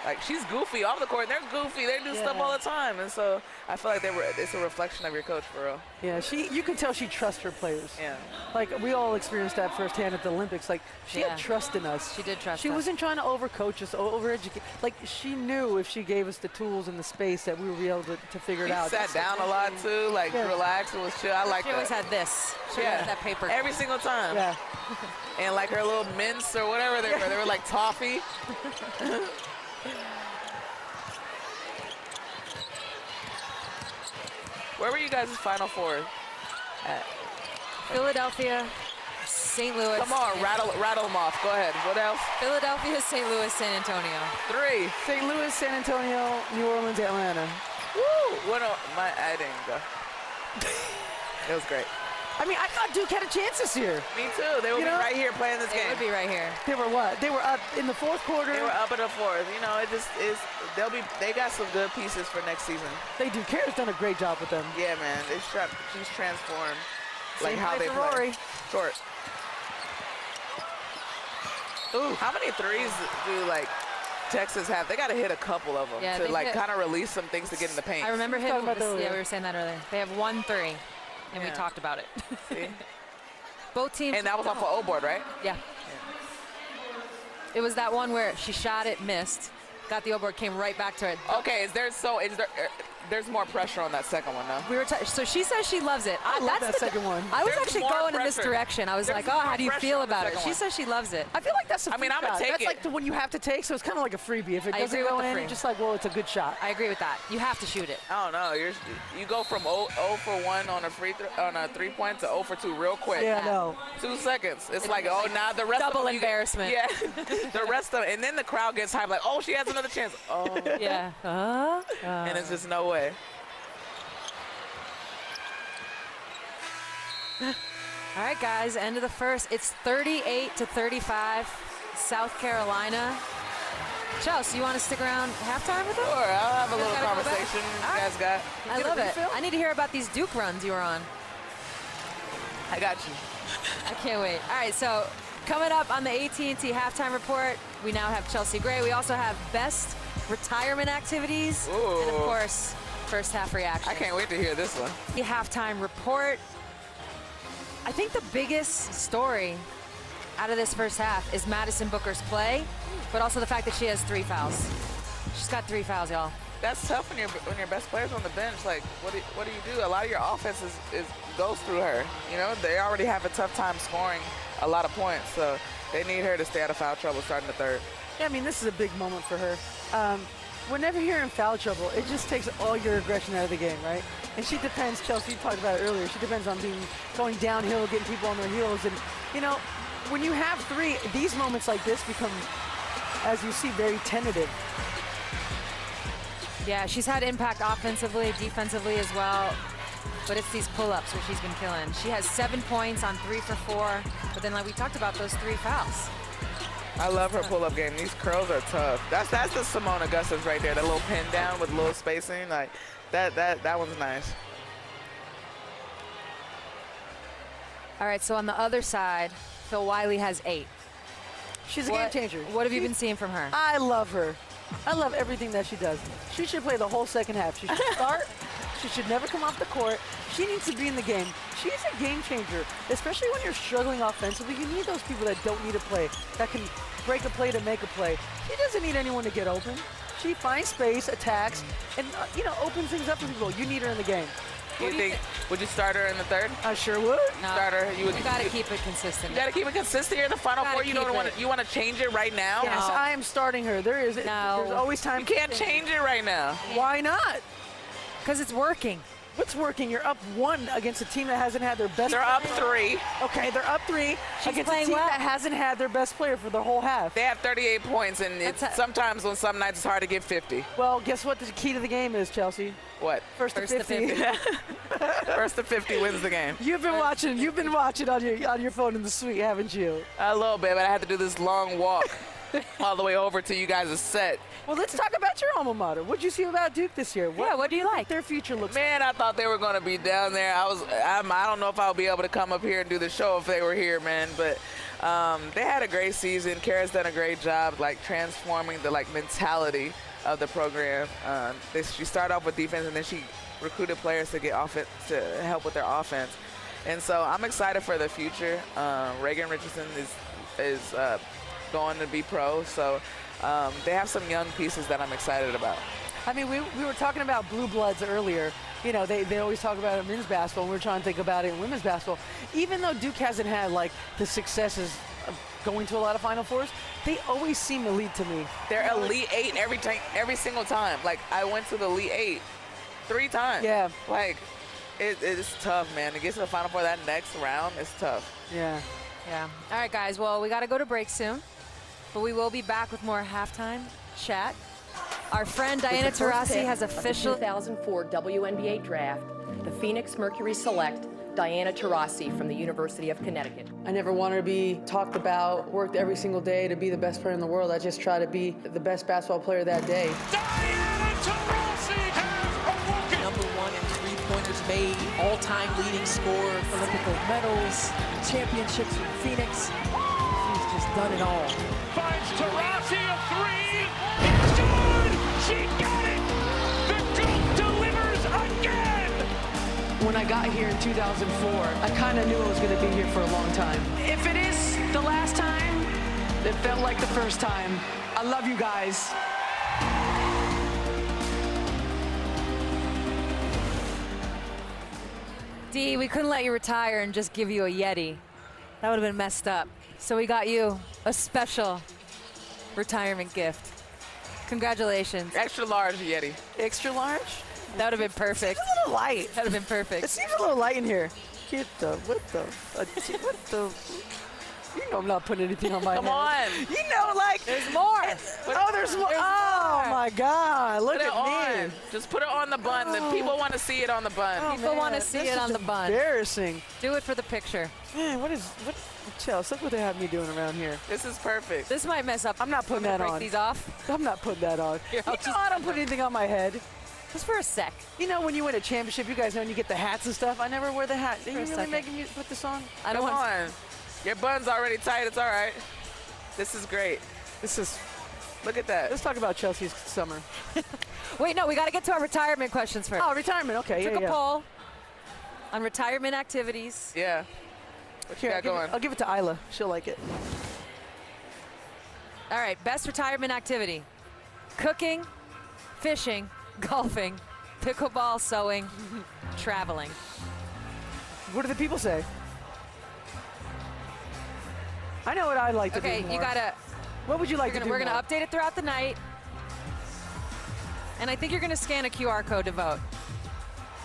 Like, she's goofy off the court. They're goofy. They do stuff all the time. And so I feel like it's a reflection of your coach, for real. Yeah, you can tell she trusts her players. Yeah. Like, we all experienced that firsthand at the Olympics. Like, she had trust in us. She did trust She us. wasn't trying to overcoach us, overeducate. Like, she knew if she gave us the tools and the space that we would be able to figure it out. She sat down a lot, too. Like, relaxed and was chill. I like that. She always had this. She had that paper. Every single time. Yeah. And, like, her little mints or whatever they were. They were like toffee. Where were you guys' Final Four at? Philadelphia, St. Louis. Come on, rattle them off. Go ahead. What else? Philadelphia, St. Louis, San Antonio. 3. St. Louis, San Antonio, New Orleans, Atlanta. Woo! I didn't go. It was great. I mean, I thought Duke had a chance this year. Me too. They would be right here playing this game. It would be right here. They were what? They were up in the fourth quarter. They were up in the fourth. You know, it just is. They got some good pieces for next season. They do. Kara's done a great job with them. Yeah, man. She's transformed. Like how they for play. Rory. Short. Ooh, how many threes do like Texas have? They got to hit a couple of them to like kind of release some things to get in the paint. I remember hitting. We were saying that earlier. They have 1 3, and we talked about it. See? Both teams. And that was off of O-board, right? Yeah. It was that one where she shot it, missed, got the O-board, came right back to it. Okay, there's more pressure on that second one, though. We were so she says she loves it. I love that second one. I was There's actually more going in this pressure. direction. I was There's like, oh, more how do you pressure feel on the about it? second She one. says she loves it. I feel like that's a free I'ma shot. take That's it. like the one you have to take, so it's kind of like a freebie. If it I doesn't agree go with the in, free. it's just like, well, it's a good shot. I agree with that. You have to shoot it. I don't know. You go from 0 for 1 on a 3-point to 0 for 2 real quick. Yeah, no. 2 seconds. It's like, oh, now the rest Double of them, embarrassment. Yeah, the rest of it, and then the crowd gets hyped, like, oh, she has another chance. Oh, Yeah. and it's just no way. All right, guys, end of the first. It's 38-35, South Carolina. Chelsea, you want to stick around halftime with them? Sure, I'll have a little gotta go back? conversation you All guys got. I Get a love it. refill? I need to hear about these Duke runs you were on. I got you. I can't wait. All right, so coming up on the AT&T halftime report, we now have Chelsea Gray. We also have best retirement activities, and of Ooh. course, first half reaction. I can't wait to hear this one. The halftime report. I think the biggest story out of this first half is Madison Booker's play, but also the fact that she has 3 fouls. She's got 3 fouls, y'all. That's tough when your best player's on the bench. Like, what do you do? A lot of your offense goes through her. You know, they already have a tough time scoring a lot of points, so they need her to stay out of foul trouble starting the third. Yeah, I mean, this is a big moment for her. Whenever you're in foul trouble, it just takes all your aggression out of the game, right? And she depends, Chelsea, you talked about it earlier, she depends on going downhill, getting people on their heels. And, you know, when you have 3, these moments like this become, as you see, very tentative. Yeah, she's had impact offensively, defensively as well. But it's these pull-ups where she's been killing. She has 7 points on 3 for 4. But then, like we talked about, those 3 fouls. I love her pull-up game. These curls are tough. That's the Simone Augustus right there. That little pin down with a little spacing. Like, that one's nice. All right, so on the other side, Phil Wiley has 8. She's a game changer. What have you been seeing from her? I love her. I love everything that she does. She should play the whole second half. She should start. She should never come off the court. She needs to be in the game. She's a game changer, especially when you're struggling offensively. You need those people that don't need a play, that can break a play to make a play. She doesn't need anyone to get open. She finds space, attacks, and you know, opens things up for people. You need her in the game. Would you start her in the third? I sure would. No. Start her. You got to keep it consistent. You got to keep it consistent here in the Final Four. You don't want to. You want to change it right now? Yes, No. I am starting her. There's always time. You can't change it right now. Why not? Because it's working. What's working? You're up 1 against a team that hasn't had their best. They're up 3. Okay, they're up 3 She's against a playing team well. that hasn't had their best player for the whole half. They have 38 points, and sometimes on some nights it's hard to get 50. Well, guess what the key to the game is, Chelsea? What? First to 50. First to 50 wins the game. You've been watching on your phone in the suite, haven't you? A little bit, but I had to do this long walk all the way over to you guys' set. Well, let's talk about your alma mater. What'd you see about Duke this year? What do you like? Their future looks like? Man, I thought they were going to be down there. I don't know if I'll be able to come up here and do the show if they were here, man. But they had a great season. Kara's done a great job, like transforming the mentality of the program. She started off with defense, and then she recruited players to get offense to help with their offense. And so I'm excited for the future. Reagan Richardson is going to be pro, so they have some young pieces that I'm excited about. I mean, we were talking about blue bloods earlier. You know, they always talk about it in men's basketball, and we're trying to think about it in women's basketball. Even though Duke hasn't had, the successes of going to a lot of Final Fours, they always seem elite to me. They're Elite 8 every single time. Like, I went to the Elite 8 3 times. Yeah. It's tough, man. To get to the Final Four that next round, it's tough. Yeah. Yeah. All right, guys. Well, we got to go to break soon, but we will be back with more halftime chat. Our friend Diana Taurasi has official 2004 WNBA draft. The Phoenix Mercury select Diana Taurasi from the University of Connecticut. I never wanted to be talked about, worked every single day to be the best player in the world. I just try to be the best basketball player that day. Diana Taurasi has awoken. Number 1 in three-pointers made, all-time leading scorer, Olympic gold medals, championships with Phoenix. She's just done it all. Finds Taurasi a 3. It's good. She got it. The GOAT delivers again. When I got here in 2004, I kind of knew I was going to be here for a long time. If it is the last time, it felt like the first time. I love you guys. D, we couldn't let you retire and just give you a Yeti. That would have been messed up. So we got you a special retirement gift. Congratulations. Extra large Yeti. Extra large? That would have been perfect. It's a little light. That would have been It perfect. seems a little light in here. What the? You know I'm not putting anything on my Come head. on. You know, There's more. there's more. Oh, my God. Look Put it at me. on. Just put it on the bun. The people want to see it on the bun. People want to see this it is on the bun. Embarrassing. Do it for the picture. Man, what? Chelsea, look what they have me doing around here. This is perfect. This might mess up. I'm not putting gonna that break on. these off I'm not putting that on. Here, I'll You know, just- I don't put anything on my head. just for a sec. You know, when you win a championship, you guys know when you get the hats and stuff. I never wear the hat. Are you a really second. making me put this on? I don't Come want. on. Your bun's already tight. It's all right. This is great. This is. Look at that. Let's talk about Chelsea's summer. Wait, no, we got to get to our retirement questions first. Oh, retirement. Okay, Took yeah, a yeah. poll on retirement activities. Yeah. What you got going? I'll give it to Isla. She'll like it. All right, best retirement activity. Cooking, fishing, golfing, pickleball, sewing, traveling. What do the people say? I know what I'd like to do Okay, more. you gotta. What would you like to do We're gonna more? update it throughout the night, and I think you're gonna scan a QR code to vote.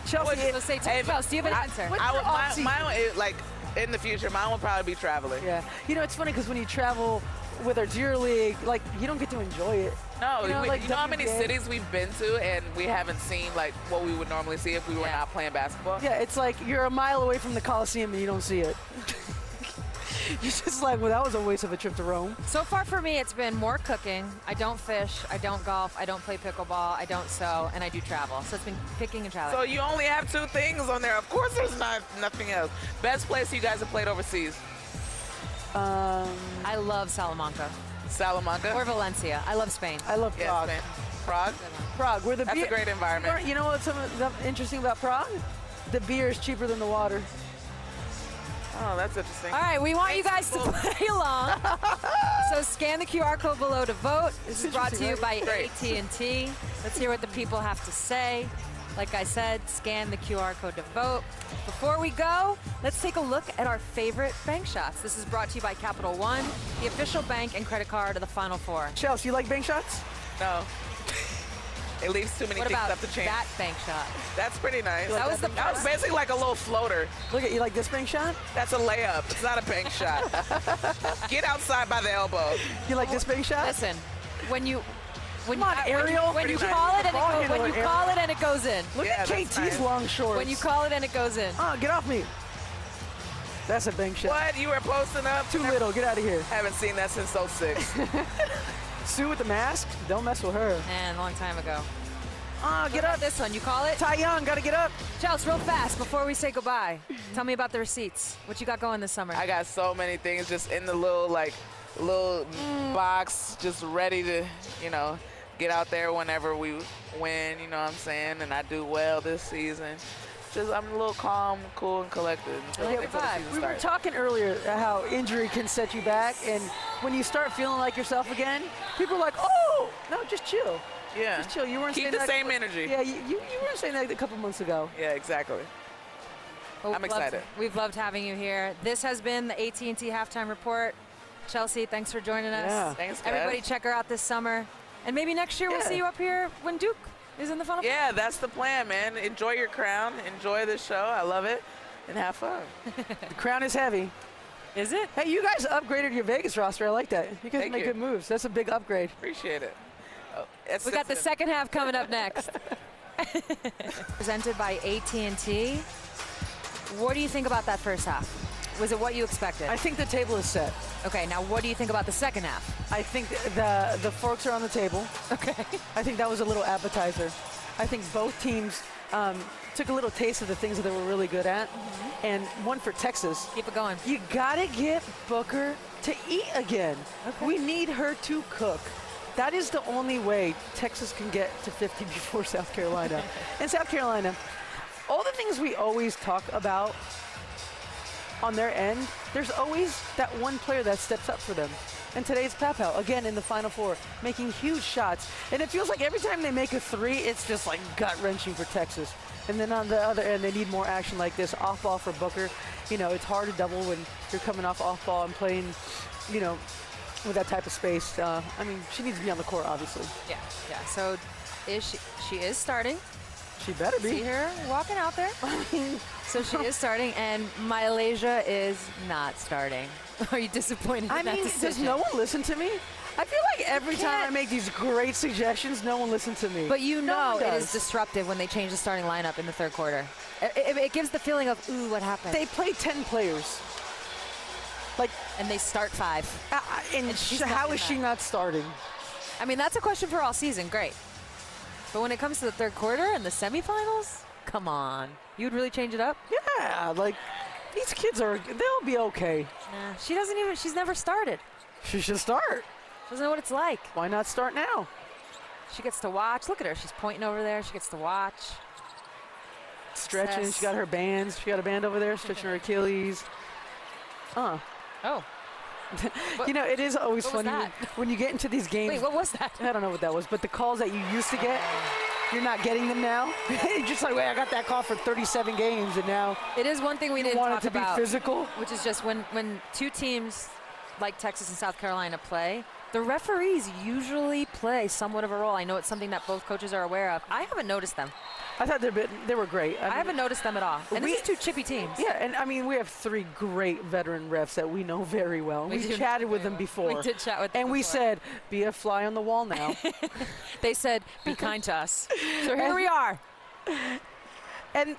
Chelsea, So say, Hey, Chelsea, do you have an answer? What's I your would, off-season? like in the future, mine will probably be traveling. Yeah. You know, it's funny because when you travel with our dear league, like, you don't get to enjoy it. No, You know, you like know how many WNBA? cities we've been to and we haven't seen like what we would normally see if we were Yeah. not playing basketball? Yeah, it's like you're a mile away from the Coliseum and you don't see it. You're just like, well, that was a waste of a trip to Rome. So far for me, it's been more cooking. I don't fish, I don't golf, I don't play pickleball, I don't sew, and I do travel. So it's been picking and So traveling. you only have 2 things on there. Of course there's nothing else. Best place you guys have played overseas? I love Salamanca Salamanca? or Valencia. I love Spain. I love Yes, Prague. man. Prague? Prague, where the That's a beer. great environment. You know what's interesting about Prague? The beer is cheaper than the water. Oh, that's interesting. All right, we want you guys Thanks, to people. play along. So scan the QR code below to vote. This is brought to you by Great. AT&T. Let's hear what the people have to say. Like I said, scan the QR code to vote. Before we go, let's take a look at our favorite bank shots. This is brought to you by Capital One, the official bank and credit card of the Final Four. Chelsea, you like bank shots? No. It leaves too many What things about up to change. that bank shot? That's pretty nice. That was the That was basically like a little floater. Look at you, like this bank shot? That's a layup. It's not a bank shot. Get outside by the elbow. You like this bank shot? Listen, when you Come on, Ariel. when you Pretty call it and Ball when handler, you Ariel. call it and it goes in. Look Yeah, at that's KT's nice. long shorts. When you call it and it goes in. Oh, get off me. That's a bank shot. What? You were posting up? Too little. Get out of here. Haven't seen that since 06. Sue with the mask. Don't mess with her. Man, a long time ago. Ah, Get up this one. You call it? Ty Young, gotta get up. Chelsea, real fast before we say goodbye. Tell me about the receipts. What you got going this summer? I got so many things just in the little box, just ready to, get out there whenever we win, you know what I'm saying? And I do well this season. Just I'm a little calm, cool, and collected until Yeah, the season We were starts. talking earlier how injury can set you back, and when you start feeling like yourself again, people are like, "Oh, no, just chill, Yeah. just chill." You weren't Keep saying the that same energy. Yeah, you weren't saying that a couple months ago. Yeah, exactly. Well, I'm we've loved- excited. We've loved having you here. This has been the AT&T Halftime Report. Chelsea, thanks for joining us. Yeah. Thanks, guys. Everybody check her out this summer. And maybe next year we'll Yeah. see you up here when Duke is in the Final Four. Yeah, that's the plan, man. Enjoy your crown. Enjoy the show. I love it. And have fun. The crown is heavy. Is it? Hey, you guys upgraded your Vegas roster. I like that. You guys Thank make you. good moves. That's a big upgrade. Appreciate it. We got the second half coming up next. Presented by AT&T. What do you think about that first half? Was it what you expected? I think the table is set. Okay, now what do you think about the second half? I think the forks are on the table. Okay. I think that was a little appetizer. I think both teams took a little taste of the things that they were really good at. And one for Texas. Keep it going. You gotta get Booker to eat again. Okay. We need her to cook. That is the only way Texas can get to 50 before South Carolina. And South Carolina, all the things we always talk about on their end, there's always that one player that steps up for them. And today's Papel, again in the Final Four, making huge shots. And it feels like every time they make a three, it's just like gut-wrenching for Texas. And then on the other end, they need more action like this. Off ball for Booker. You know, it's hard to double when you're coming off ball and playing, you know, with that type of space. I mean, she needs to be on the court, obviously. Yeah, yeah. So she is starting. She better be. See her walking out there. So she is starting, and Malaysia is not starting. Are you disappointed in I that mean, decision? does no one listen to me? I feel like every time I can't- make these great suggestions, no one listens to me. But you No know one it does. is disruptive when they change the starting lineup in the third quarter. It gives the feeling of, ooh, what happened? They play 10 players. Like, and they start 5. and she's how not is in she that. not starting? I mean, that's a question for all season. Great. But when it comes to the third quarter and the semifinals, come on. You'd really change it up? Yeah, like, these kids they'll be okay. Nah, she's never started. She should start. She doesn't know what it's like. Why not start now? She gets to watch. Look at her. She's pointing over there. She gets to watch. Stretching. Success. She got her bands. She got a band over there, stretching her Achilles. Oh. You know, it is always What was funny that? when you get into these games. Wait, what was that? I don't know what that was, but the calls that you used to get, you're not getting them now. You're just like, wait, I got that call for 37 games, and now It is one thing we didn't want talk it to be about, physical. which is just when two teams like Texas and South Carolina play, the referees usually play somewhat of a role. I know it's something that both coaches are aware of. I haven't noticed them. I thought they were great. I haven't noticed them at all. And this is two chippy teams. Yeah, and I mean, we have 3 great veteran refs that we know very well. We We do chatted know with very them well. before. We did chat with them And we before. said, be a fly on the wall now. They said, be kind to us. So here we are. And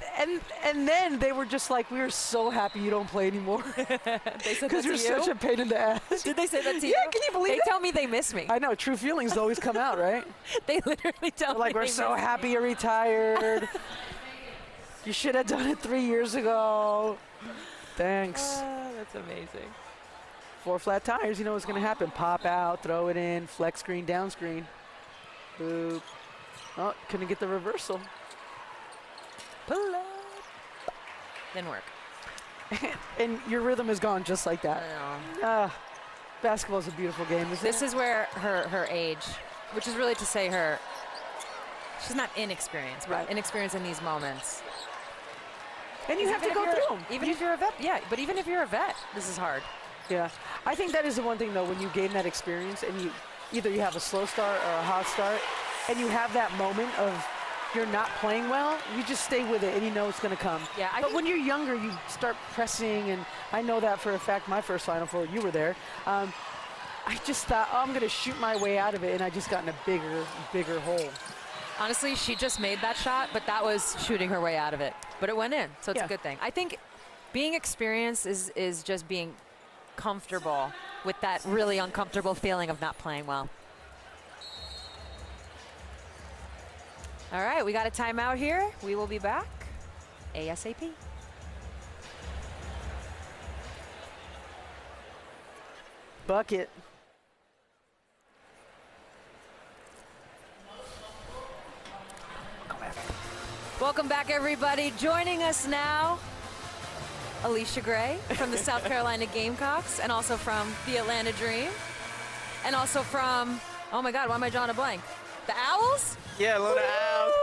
then they were just like, we are so happy you don't play anymore. They said that Because to you're you? such a pain in the ass. Did they say that to you? Yeah, can you believe They it? tell me they miss me. I know, true feelings always come out, right? They literally tell me Like, we're they so miss me. happy you're retired. You should have done it 3 years ago. Thanks. That's amazing. 4 flat tires, you know what's going to happen. Pop out, throw it in, flex screen, down screen. Boop. Oh, couldn't get the reversal. Pull up. Didn't work. And your rhythm is gone just like that. Basketball's a beautiful game, isn't This it? is where her age, which is really to say she's not inexperienced, but Right. inexperienced in these moments. And you have to Even go if you're- through them. Even if you're a vet, yeah, but even if you're a vet, this is hard. Yeah. I think that is the one thing, though, when you gain that experience and you either you have a slow start or a hot start, and you have that moment of you're not playing well, you just stay with it and you know it's going to come. Yeah, I but think- when you're younger, you start pressing, and I know that for a fact. My first Final Four, you were there. I just thought, oh, I'm going to shoot my way out of it, and I just got in a bigger hole. Honestly, she just made that shot, but that was shooting her way out of it. But it went in, so it's Yeah. a good thing. I think being experienced is just being comfortable with that really uncomfortable feeling of not playing well. All right, we got a timeout here. We will be back ASAP. Bucket. Welcome back, everybody. Joining us now, Alicia Gray from the South Carolina Gamecocks, and also from the Atlanta Dream, and also from, oh my God, why am I drawing a blank? The Owls? Yeah, Lunar Owls.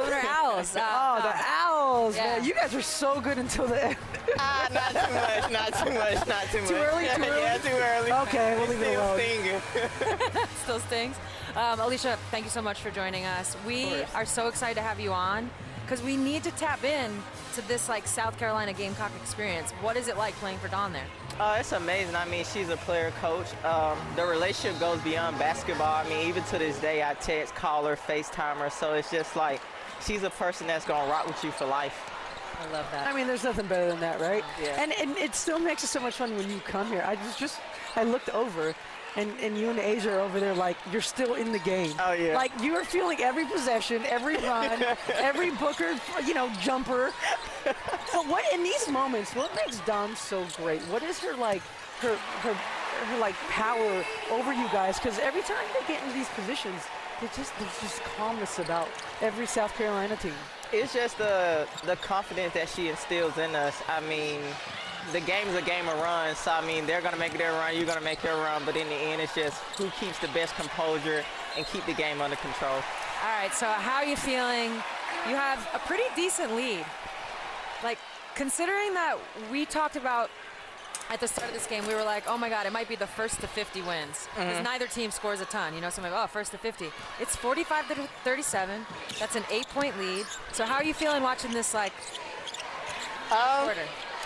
Lunar Owls. Oh, the Owls, yeah. man. You guys are so good until the end. Not too much, not too much, not too much. Too early, too early? Yeah, too early. Okay, we'll leave it Still alone. stinging. Still stings. Alicia, thank you so much for joining us. We are so excited to have you on because we need to tap in to this like South Carolina Gamecock experience. What is it like playing for Dawn there? It's amazing. I mean, she's a player coach. The relationship goes beyond basketball. I mean, even to this day, I text, call her, FaceTime her. So it's just like she's a person that's going to rock with you for life. I love that. I mean, there's nothing better than that, right? Yeah. And it still makes it so much fun when you come here. I looked over, and you and Asia are over there like you're still in the game. Oh, yeah. Like you are feeling every possession, every run, every Booker, jumper. But what in these moments? What makes Dawn so great? What is her like? Her like power over you guys? Because every time they get in these positions, there's just calmness about every South Carolina team. It's just the confidence that she instills in us. I mean, the game's a game of runs. So, I mean, they're going to make their run, you're going to make your run. But in the end, it's just who keeps the best composure and keep the game under control. All right, so how are you feeling? You have a pretty decent lead. Like, considering that we talked about at the start of this game, we were like, oh my God, it might be the first to 50 wins. Because neither team scores a ton, so I'm like, oh, first to 50. It's 45-37. That's an 8-point lead. So how are you feeling watching this, like, quarter?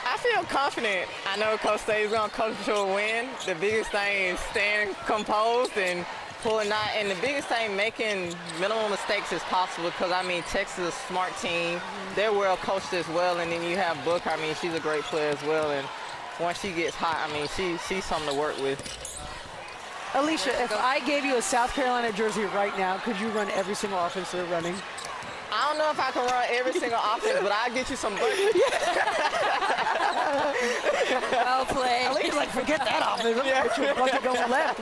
I feel confident. I know Coach State is going to coach to a win. The biggest thing is staying composed and pulling out. And the biggest thing, making minimal mistakes as possible because, I mean, Texas is a smart team. They're well coached as well. And then you have Booker. I mean, she's a great player as well. And once she gets hot, I mean, she's something to work with. Alicia, if I gave you a South Carolina jersey right now, could you run every single offense they're running? I don't know if I can run every single offense, but I'll get you some buckets. Well played. Alicia's like, forget that offense. I'm gonna get you a bucket going left.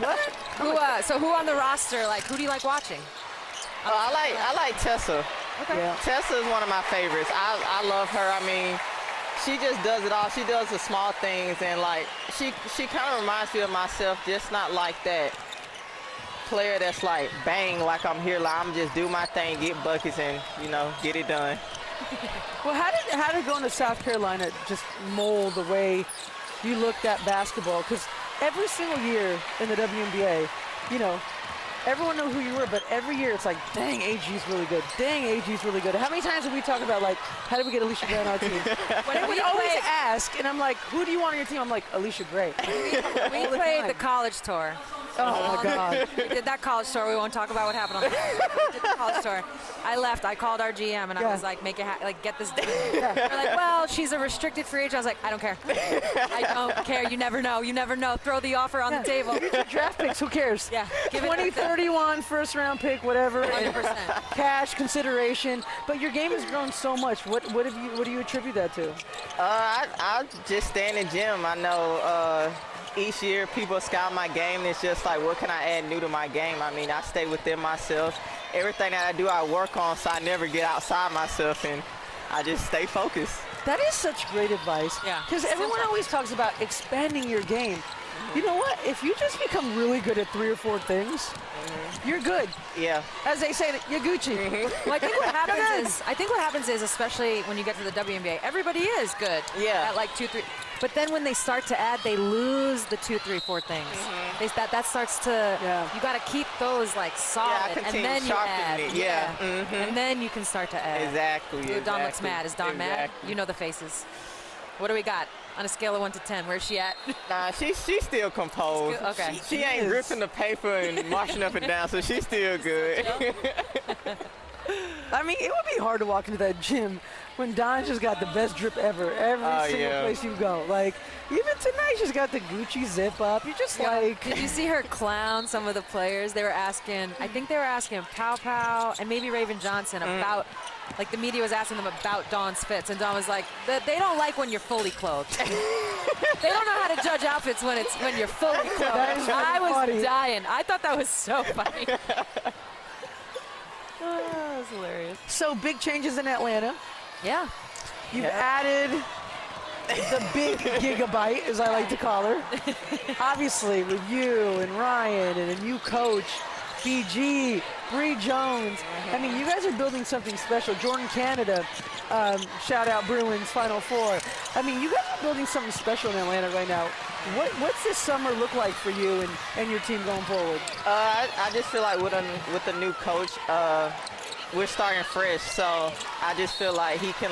What? So who on the roster, like, who do you like watching? I like Tessa. Okay. Yeah. Tessa is one of my favorites. I love her. I mean, she just does it all. She does the small things, and like she kind of reminds me of myself, just not like that player that's like bang, like I'm here, like I'm just do my thing, get buckets, and get it done. Well, how did going to South Carolina just mold the way you looked at basketball? Because every single year in the WNBA, everyone knew who you were, but every year it's like, dang, AG's really good. Dang, AG's really good. How many times have we talked about, like, how did we get Alicia Gray on our team? And we always ask, and I'm like, who do you want on your team? I'm like, Alicia Gray. We played the college tour. Oh, my God. We did that college tour. We won't talk about what happened on the we did the college tour. I left. I called our GM, and I was like, get this done. They're like, well, she's a restricted free agent. I was like, I don't care. I don't care. You never know. You never know. Throw the offer on the table. Draft picks, who cares? Yeah. Give 2031, first-round pick, whatever. 100%. Cash consideration. But your game has grown so much. What do you attribute that to? I just stay in the gym. I know each year people scout my game. It's just like, what can I add new to my game? I mean, I stay within myself. Everything that I do, I work on, so I never get outside myself, and I just stay focused. That is such great advice. Yeah. Because everyone always talks about expanding your game. You know what? If you just become really good at 3 or 4 things, you're good. Yeah. As they say, you're Gucci. Well, I think what happens is, especially when you get to the WNBA, everybody is good at like 2, 3. But then when they start to add, they lose the 2, 3, 4 things. That starts to. You got to keep those like solid, and then you add. And then you can start to add. Exactly. Ooh, Dawn looks mad. Is Dawn mad? You know the faces. What do we got on a scale of 1 to 10? Where's she at? Nah, she's still composed. Okay. She ain't gripping the paper and marching up and down, so she's still good. I mean, it would be hard to walk into that gym when Dawn just got the best drip ever. Every single place you go. Like, even tonight, she's got the Gucci zip up. You're just like. Did you see her clown some of the players? They were asking, I think they were asking Pow Pow and maybe Raven Johnson about, like the media was asking them about Dawn's fits. And Dawn was like, they don't like when you're fully clothed. They don't know how to judge outfits when you're fully clothed. I was dying. I thought that was so funny. That was hilarious. So, big changes in Atlanta. Yeah. You've added the big gigabyte, as I like to call her. Obviously, with you and Ryan and a new coach, BG, Bree Jones. I mean, you guys are building something special. Jordan Canada, shout out Bruins Final Four. I mean, you guys are building something special in Atlanta right now. What's this summer look like for you and your team going forward? I just feel like with a new coach, we're starting fresh. So I just feel like he can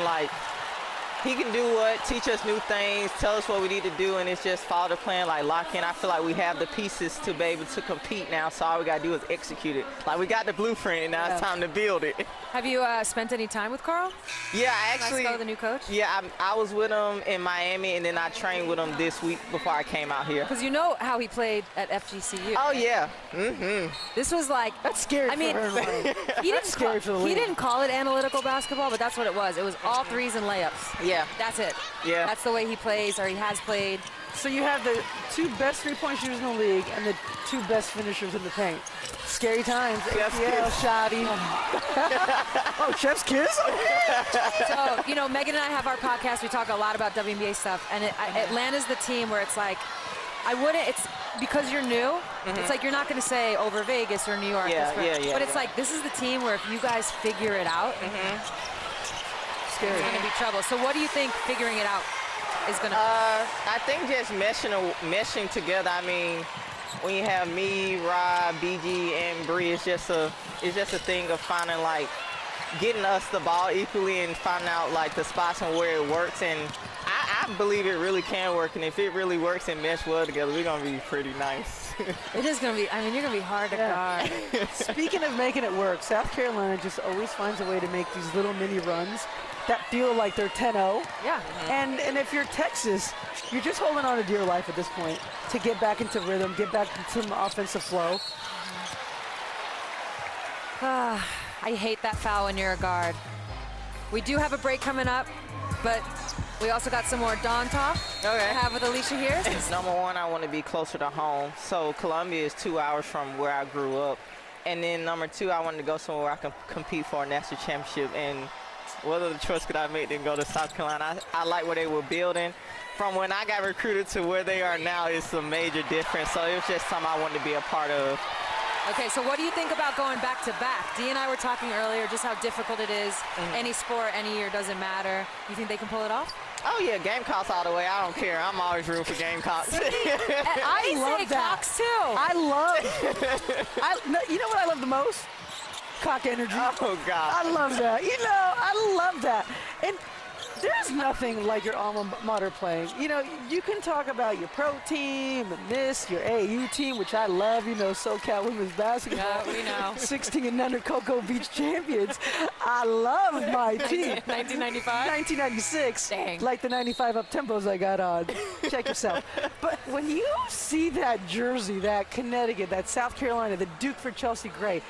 teach us new things, tell us what we need to do, and it's just follow the plan, like lock in. I feel like we have the pieces to be able to compete now, so all we got to do is execute it. Like, we got the blueprint, and now it's time to build it. Have you spent any time with Carl? Yeah, I actually. The new coach? Yeah, I was with him in Miami, and then I trained with him this week before I came out here. Because you know how he played at FGCU. Oh, yeah. This was like. That's scary for her. He didn't call it analytical basketball, but that's what it was. It was all threes and layups. Yeah. That's it. Yeah. That's the way he plays, or he has played. So you have the 2 best 3-point shooters in the league and the 2 best finishers in the paint. Scary times. ATL, Shotty. Oh, Chef's Kiss? So, Megan and I have our podcast. We talk a lot about WNBA stuff. And Atlanta's the team where it's like, it's because you're new, it's like you're not going to say over Vegas or New York. But it's like, this is the team where if you guys figure it out, it's going to be trouble. So what do you think figuring it out is going to I think just meshing together. I mean, when you have me, Rob, BG, and Bree, it's just a thing of finding, like, getting us the ball equally and finding out, like, the spots and where it works. And I believe it really can work. And if it really works and mesh well together, we're going to be pretty nice. It is going to be, you're going to be hard to guard. Speaking of making it work, South Carolina just always finds a way to make these little mini runs that feel like they're 10-0. Yeah. And if you're Texas, you're just holding on to dear life at this point to get back into rhythm, get back into some offensive flow. I hate that foul when you're a guard. We do have a break coming up, but we also got some more Dawn talk. Okay. I have with Alicia here. Number one, I want to be closer to home. So Columbia is 2 hours from where I grew up. And then number 2, I wanted to go somewhere where I can compete for a national championship. And what other choice could I make than go to South Carolina? I like what they were building. From when I got recruited to where they are now, it's a major difference. So it was just something I wanted to be a part of. Okay, so what do you think about going back to back? Dee and I were talking earlier just how difficult it is. Any sport, any year, doesn't matter. You think they can pull it off? Oh, yeah, Gamecocks all the way. I don't care. I'm always rooting for Gamecocks. I love say that. Cox, too. You know what I love the most? Cock energy. Oh, God. I love that. You know, I love that. And there's nothing like your alma mater playing. You know, you can talk about your pro team and this, your AAU team, which I love, you know, SoCal women's basketball. Yeah, we know. 16 and under Cocoa Beach champions. I love my team. 1995? 1996. Dang. Like the 95 up-tempos I got on. Check yourself. But when you see that jersey, that Connecticut, that South Carolina, the Duke for Chelsea Gray,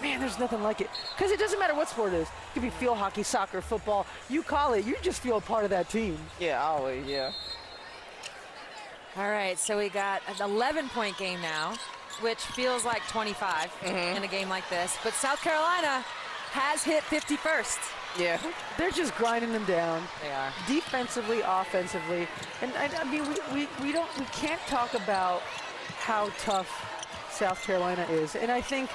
man, there's nothing like it. Because it doesn't matter what sport it is. It could be field hockey, soccer, football. You call it, you just feel a part of that team. Yeah, always, yeah. All right, so we got an 11-point game now, which feels like 25 in a game like this. But South Carolina has hit 51st. Yeah. They're just grinding them down. They are. Defensively, offensively. And I mean, we can't talk about how tough South Carolina is. And I think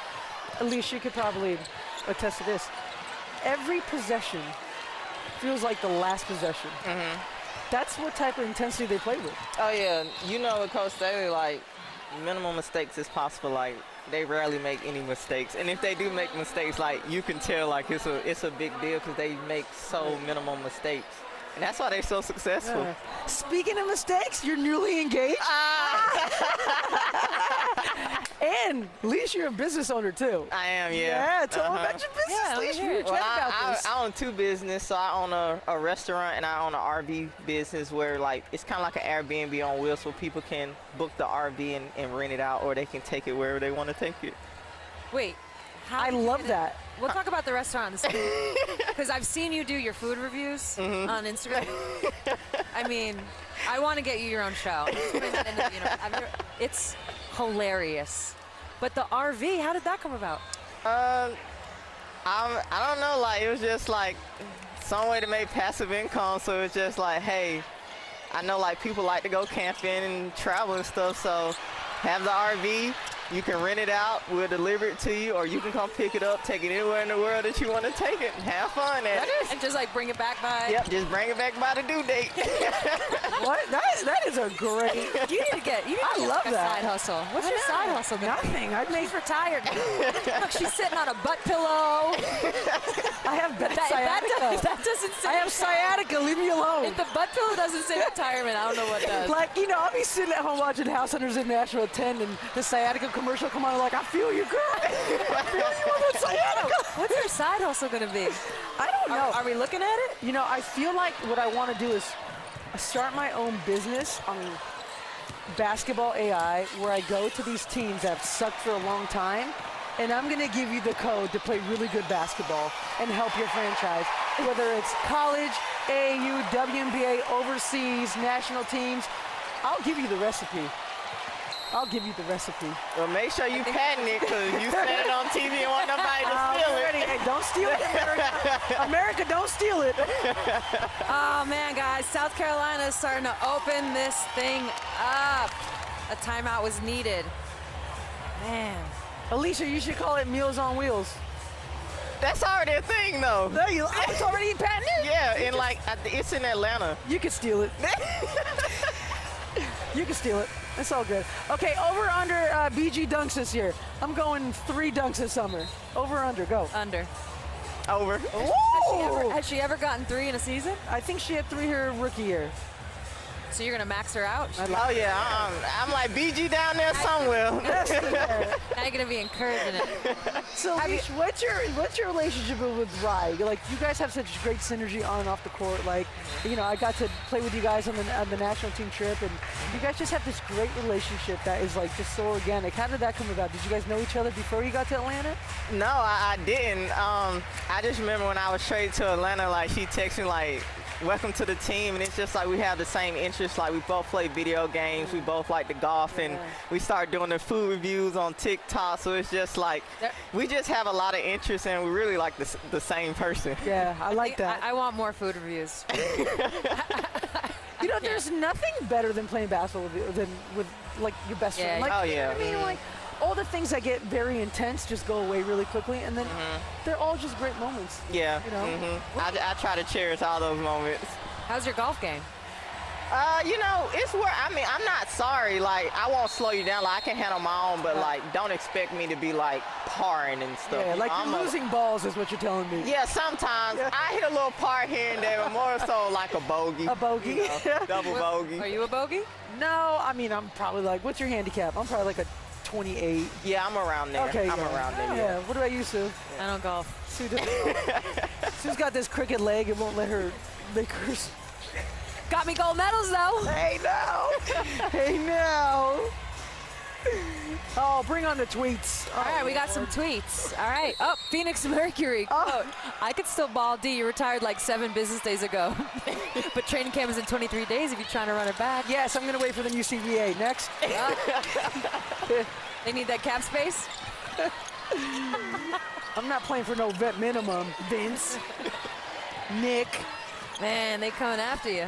Alicia could probably attest to this. Every possession feels like the last possession. That's what type of intensity they play with. Oh, yeah. You know, with Coach Staley, like, minimal mistakes is possible. Like, they rarely make any mistakes. And if they do make mistakes, like, you can tell, like, it's a big deal because they make so minimal mistakes. And that's why they're so successful. Speaking of mistakes, you're newly engaged. And Leash, you're a business owner too. I am, yeah. Yeah, tell me about your business, Yeah, Leash. let me We hear were it. chatting Well, about this. I own two businesses. So I own a restaurant and I own an RV business where, like, it's kind of like an Airbnb on wheels so people can book the RV and rent it out, or they can take it wherever they want to take it. Wait. How I did you love get it? that. We'll talk about the restaurant in the screen. Because I've seen you do your food reviews on Instagram. I mean, I want to get you your own show. Just putting that in the universe. It's hilarious. But the RV, how did that come about? I don't know. Like, it was just like some way to make passive income. So it's just like, hey, I know like people like to go camping and travel and stuff. So have the RV. You can rent it out, we'll deliver it to you, or you can come pick it up, take it anywhere in the world that you want to take it, and have fun at it. And just like bring it back by. Yep, just bring it back by the due date. What? That is a great. You need to get. I love a that. side hustle. What's your side hustle? Nothing. I made She's retired. Look, she's sitting on a butt pillow. I have sciatica. If that doesn't say I have sciatica. Leave me alone. If the butt pillow doesn't say retirement, I don't know what does. Like, you know, I'll be sitting at home watching House Hunters International at 10 and the sciatica commercial come on. I'm like, I feel you, girl. I feel you on that sciatica. What's your side hustle going to be? I don't know. Are we looking at it? You know, I feel like what I want to do is start my own business on basketball AI where I go to these teams that have sucked for a long time, and I'm going to give you the code to play really good basketball and help your franchise, whether it's college, AAU, WNBA, overseas, national teams. I'll give you the recipe. I'll give you the recipe. Well, make sure you patent it, because you said it on TV and want nobody to steal it. Hey, don't steal it, America. America, don't steal it. Oh, man, guys. South Carolina is starting to open this thing up. A timeout was needed. Man. Alicia, you should call it Meals on Wheels. That's already a thing, though. No, it's already patented? Yeah, and like, it's in Atlanta. You can steal it. You can steal it. It's all good. Okay, over under BG dunks this year. I'm going 3 dunks this summer. Over under, go. Under. Over. Has she ever gotten 3 in a season? I think she had 3 her rookie year. So you're going to max her out? Oh, yeah. I'm like BG down there somewhere. Now you're going to be encouraging it. So, Leash, what's your relationship with Rye? Like, you guys have such great synergy on and off the court. Like, you know, I got to play with you guys on the national team trip, and you guys just have this great relationship that is, like, just so organic. How did that come about? Did you guys know each other before you got to Atlanta? No, I didn't. I just remember when I was traded to Atlanta, like, she texted me, like, welcome to the team. And it's just like we have the same interests. Like we both play video games. We both like to golf. And we start doing the food reviews on TikTok. So it's just like we just have a lot of interest and we really like the same person. Yeah, I like that. I want more food reviews. You know, there's nothing better than playing basketball with like your best friend. Like, oh, yeah. I mean, like, all the things that get very intense just go away really quickly, and then they're all just great moments. Yeah. You know? I try to cherish all those moments. How's your golf game? You know, it's where, I mean, I'm not sorry. Like, I won't slow you down. Like, I can handle my own, but, like, don't expect me to be, like, parring and stuff. Yeah, You like know, you're losing balls is what you're telling me. Yeah, sometimes. I hit a little par here and there, but more so like a bogey. A bogey? You know, double bogey. Are you a bogey? No, I mean, I'm probably like, what's your handicap? I'm probably like a 28. Yeah, I'm around there. Okay, I'm around there, Yeah, what about you, Sue? I don't golf. Sue doesn't Sue's got this crooked leg. It won't let her make hers. Got me gold medals, though. Hey, now. Hey, now. Oh, bring on the tweets. All right, we got some tweets. All right. Oh, Phoenix Mercury. Quote, I could still ball D. You retired like 7 business days ago. But training camp is in 23 days if you're trying to run it back. Yes, I'm going to wait for the new CBA. Next. They need that cap space. I'm not playing for no vet minimum, Vince. Nick. Man, they coming after you.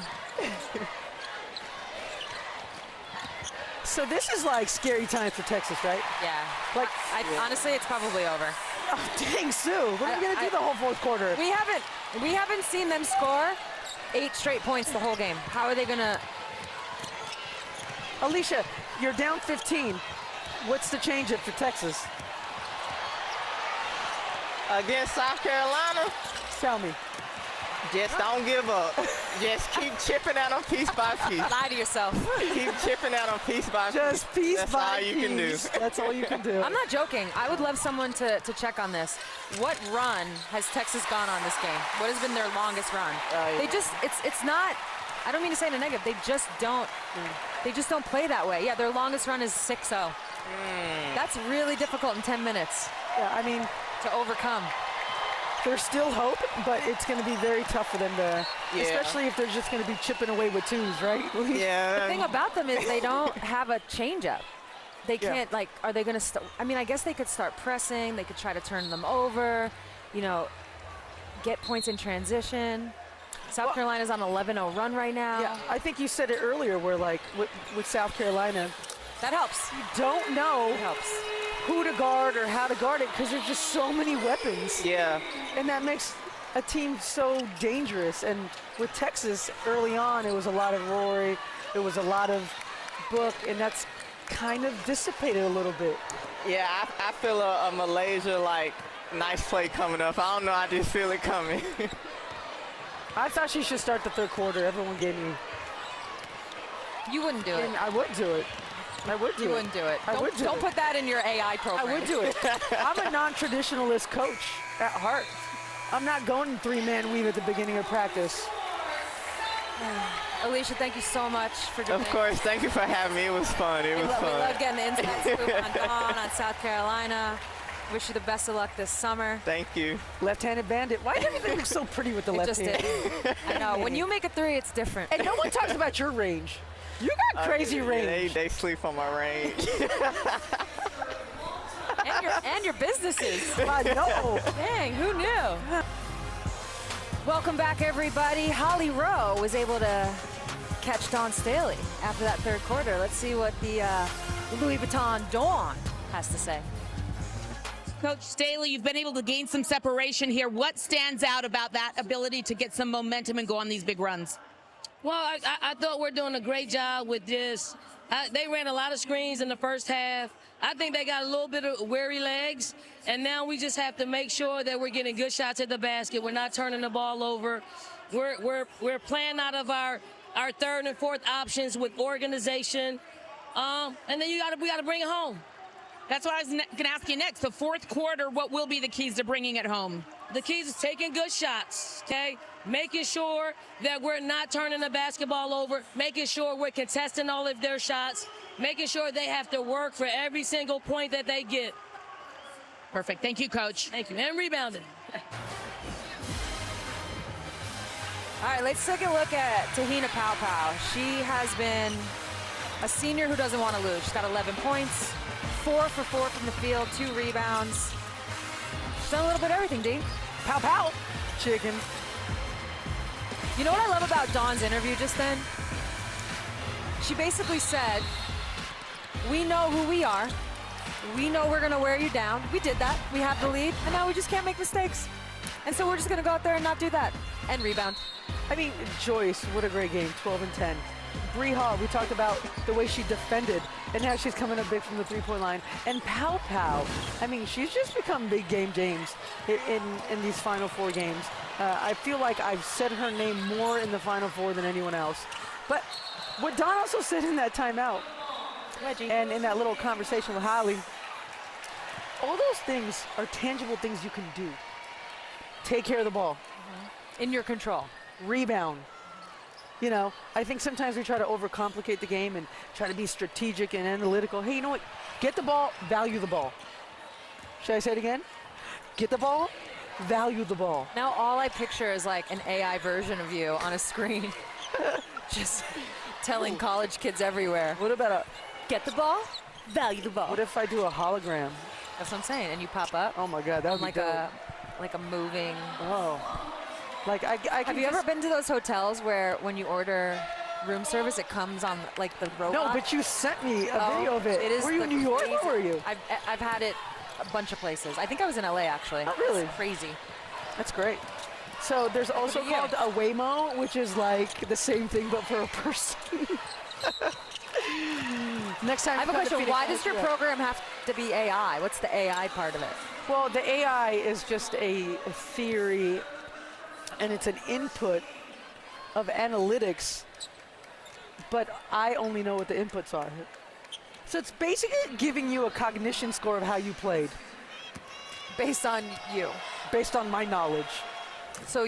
So this is like scary times for Texas, right? Yeah. Like, Honestly, it's probably over. oh, dang, Sue. What are we going to do the whole fourth quarter? We haven't seen them score 8 straight points the whole game. How are they going to? Alicia, you're down 15. What's the change up for Texas? Against South Carolina, Tell me. just don't give up. Just keep chipping at them piece by piece. Lie to yourself. Keep chipping at them piece by piece. Just piece That's by all you can do. piece. That's all you can do. I'm not joking. I would love someone to check on this. What run has Texas gone on this game? What has been their longest run? They just, it's not, I don't mean to say in a negative, they just don't play that way. Yeah, their longest run is 6-0. That's really difficult in 10 minutes Yeah, I mean, to overcome. there's still hope, but it's going to be very tough for them to, Yeah. especially if they're just going to be chipping away with twos, right? Yeah. The thing about them is they don't have a changeup. They Yeah. can't, like, are they going to I mean, I guess they could start pressing. They could try to turn them over, you know, get points in transition. South Carolina's on an 11-0 run right now. Yeah, I think you said it earlier where, like, with South Carolina, That helps. you don't know It helps. who to guard or how to guard it because there's just so many weapons. Yeah. And that makes a team so dangerous. And with Texas, early on, it was a lot of Rory, it was a lot of Book, and that's kind of dissipated a little bit. Yeah, I feel a Malaysia, like, nice play coming up. I don't know, I just feel it coming. I thought she should start the third quarter. Everyone gave me, You wouldn't do it. and I would do it. I would do You it. wouldn't do it. I would do Don't it. put that in your AI I program. would do it. I'm a non-traditionalist coach at heart. I'm not going 3-man weave at the beginning of practice. Alicia, thank you so much for doing Of course, thank you for having me. It was fun. It was We fun. love getting the inside scoop on Dawn, on South Carolina. Wish you the best of luck this summer. Thank you. Left-handed bandit. Why does everything look so pretty with the It left just hand? did. I know. When you make a 3, it's different. And no one talks about your range. You got crazy Yeah, range. They sleep on my range. And your businesses. I know. Dang, who knew? Welcome back, everybody. Holly Rowe was able to catch Dawn Staley after that third quarter. Let's see what the Louis Vuitton Dawn has to say. Coach Staley, you've been able to gain some separation here. What stands out about that ability to get some momentum and go on these big runs? Well, I thought we're doing a great job with this. They ran a lot of screens in the first half. I think they got a little bit of weary legs, and now we just have to make sure that we're getting good shots at the basket. We're not turning the ball over. We're playing out of our third and fourth options with organization, and then we got to bring it home. That's what I was going to ask you next. The fourth quarter, what will be the keys to bringing it home? The keys is taking good shots, okay? Making sure that we're not turning the basketball over, making sure we're contesting all of their shots, making sure they have to work for every single point that they get. Perfect. Thank you, Coach. Thank you. And rebounding. All right, let's take a look at Tahina Pau. She has been a senior who doesn't want to lose. She's got 11 points, 4 for 4 from the field, 2 rebounds. She's done a little bit of everything, D. Pow. Chicken. You know what I love about Dawn's interview just then? She basically said, we know who we are. We know we're going to wear you down. We did that. We have the lead, and now we just can't make mistakes. And so we're just going to go out there and not do that. And rebound. I mean, Joyce, what a great game, 12 and 10. Bree Hall, we talked about the way she defended, and now she's coming up big from the three-point line. And Pau, I mean, she's just become big game James in these Final Four games. I feel like I've said her name more in the Final Four than anyone else. But what Dawn also said in that timeout, Reggie, and in that little conversation with Holly, all those things are tangible things you can do. Take care of the ball. in your control. Rebound. You know, I think sometimes we try to overcomplicate the game and try to be strategic and analytical. Hey, you know what? Get the ball, value the ball. Should I say it again? Get the ball, value the ball. Now all I picture is like an AI version of you on a screen. Just telling college kids everywhere. What about a get the ball, value the ball. What if I do a hologram? That's what I'm saying. And you pop up. Oh my God, that would like be dope. like a moving. Oh. Like I Have you ever been to those hotels where when you order room service, it comes on like the robot? No, but you sent me a video of it. It is. Were you in New York? Where were you? I've had it a bunch of places. I think I was in LA actually. Oh, really? It's crazy. That's great. So there's also called a Waymo, which is like the same thing but for a person. Next time. I have a question. Why does your program have to be AI? What's the AI part of it? Well, the AI is just a theory, and it's an input of analytics, but I only know what the inputs are. So it's basically giving you a cognition score of how you played. Based on you. Based on my knowledge. So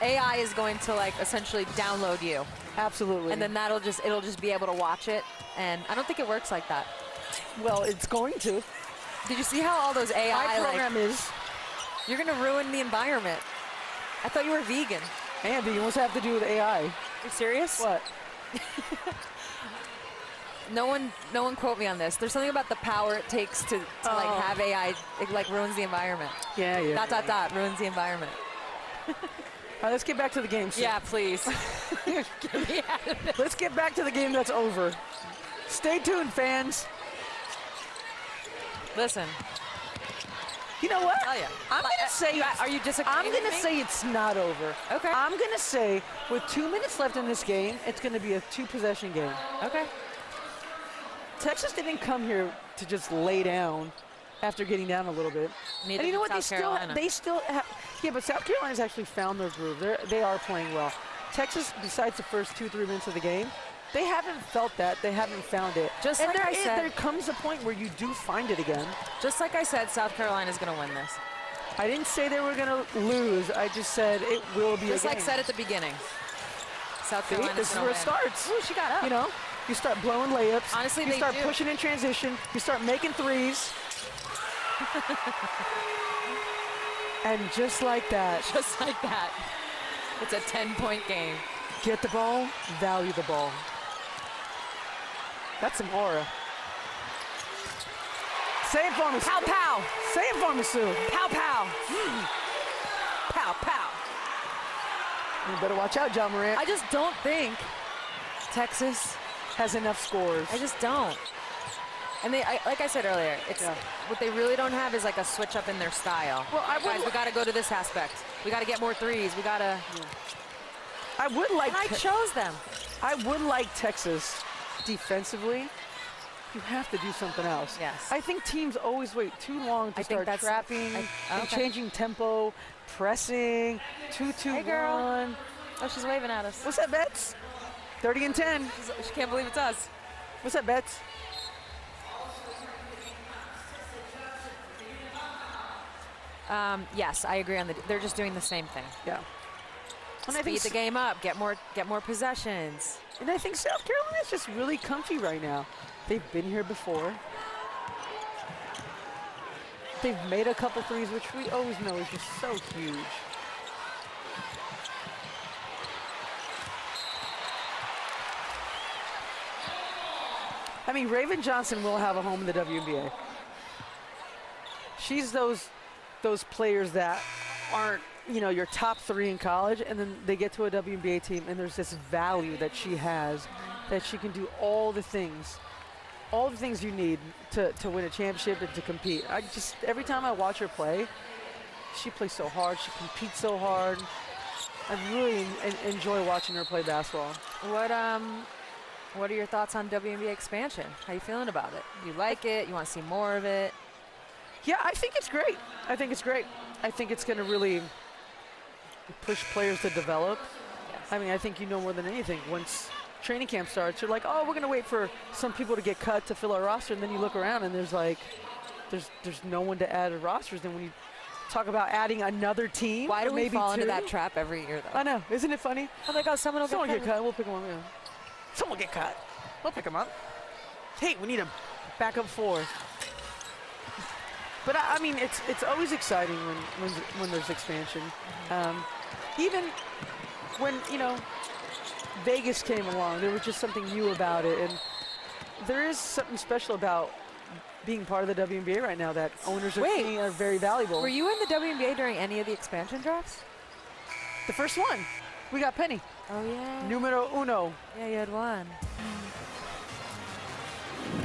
AI is going to like essentially download you. Absolutely. And then it'll just be able to watch it. And I don't think it works like that. Well, it's going to. Did you see how all those AI My program is. You're gonna ruin the environment. I thought you were vegan. And vegan, what's that have to do with AI? You serious? What? No one quote me on this. There's something about the power it takes to like have AI. It like ruins the environment. Yeah. Dot ruins the environment. All right, let's get back to the game. Yeah, please. Get me out of this. Let's get back to the game that's over. Stay tuned, fans. Listen. You know what? Oh yeah. I'm gonna say. Are you disagreeing? I'm gonna say it's not over. Okay. I'm gonna say with 2 minutes left in this game, it's gonna be a 2-possession game. Okay. Texas didn't come here to just lay down after getting down a little bit. Neither and you know did what? South They still have. Yeah, but South Carolina's actually found their groove. They are playing well. Texas, besides the first 2-3 minutes of the game, they haven't felt that. They haven't found it. Just and like I said, there comes a point where you do find it again. Just like I said, South Carolina's going to win this. I didn't say they were going to lose. I just said it will be just a like game. said at the beginning. South Carolina's this is gonna where win. it starts. Ooh, she got up. You know, you start blowing layups. Honestly, you they start do. pushing in transition. You start making threes. And just like that. Just like that. It's a 10-point game. Get the ball, value the ball. That's some aura. Say it for me. Pow, pow. Say it for me, Sue. Pow, pow. Pow, pow. You better watch out, John Morant. I just don't think Texas has enough scores. I just don't. And like I said earlier, it's what they really don't have is like a switch up in their style. Well, Guys, we got to go to this aspect. We got to get more threes. We got to. I would like. And I chose them. I would like Texas defensively. You have to do something else. Yes. I think teams always wait too long to start trapping and changing tempo, pressing, 2-2-1. Hey, girl. Oh, she's waving at us. What's that, Bets? 30 and 10. She can't believe it's us. What's that, Bets? Yes, I agree on they're just doing the same thing. Yeah. And Speed the game up, get more possessions. And I think South Carolina's just really comfy right now. They've been here before. They've made a couple threes, which we always know is just so huge. I mean, Raven Johnson will have a home in the WNBA. She's those players that aren't, you know, your top 3 in college, and then they get to a WNBA team, and there's this value that she has, that she can do all the things you need to win a championship and to compete. Every time I watch her play, she plays so hard, she competes so hard. I really enjoy watching her play basketball. What are your thoughts on WNBA expansion? How you feeling about it? You like it? You want to see more of it? Yeah, I think it's great. I think it's going to really push players to develop. Yes. I mean, I think you know more than anything. Once training camp starts, you're like, oh, we're going to wait for some people to get cut to fill our roster, and then you look around and there's no one to add to rosters. Then when you talk about adding another team, why do we maybe fall into 2? that trap every year, though? I know, isn't it funny? I'm like, oh, someone will get cut. We'll pick one. Yeah. Someone will get cut. We'll pick them up. Hey, we need a backup 4. But I mean, it's always exciting when there's expansion. Even when, you know, Vegas came along, there was just something new about it, and there is something special about being part of the WNBA right now that owners are seeing are very valuable. Were you in the WNBA during any of the expansion drafts? The first one, we got Penny. Oh yeah. Numero uno. Yeah, you had one.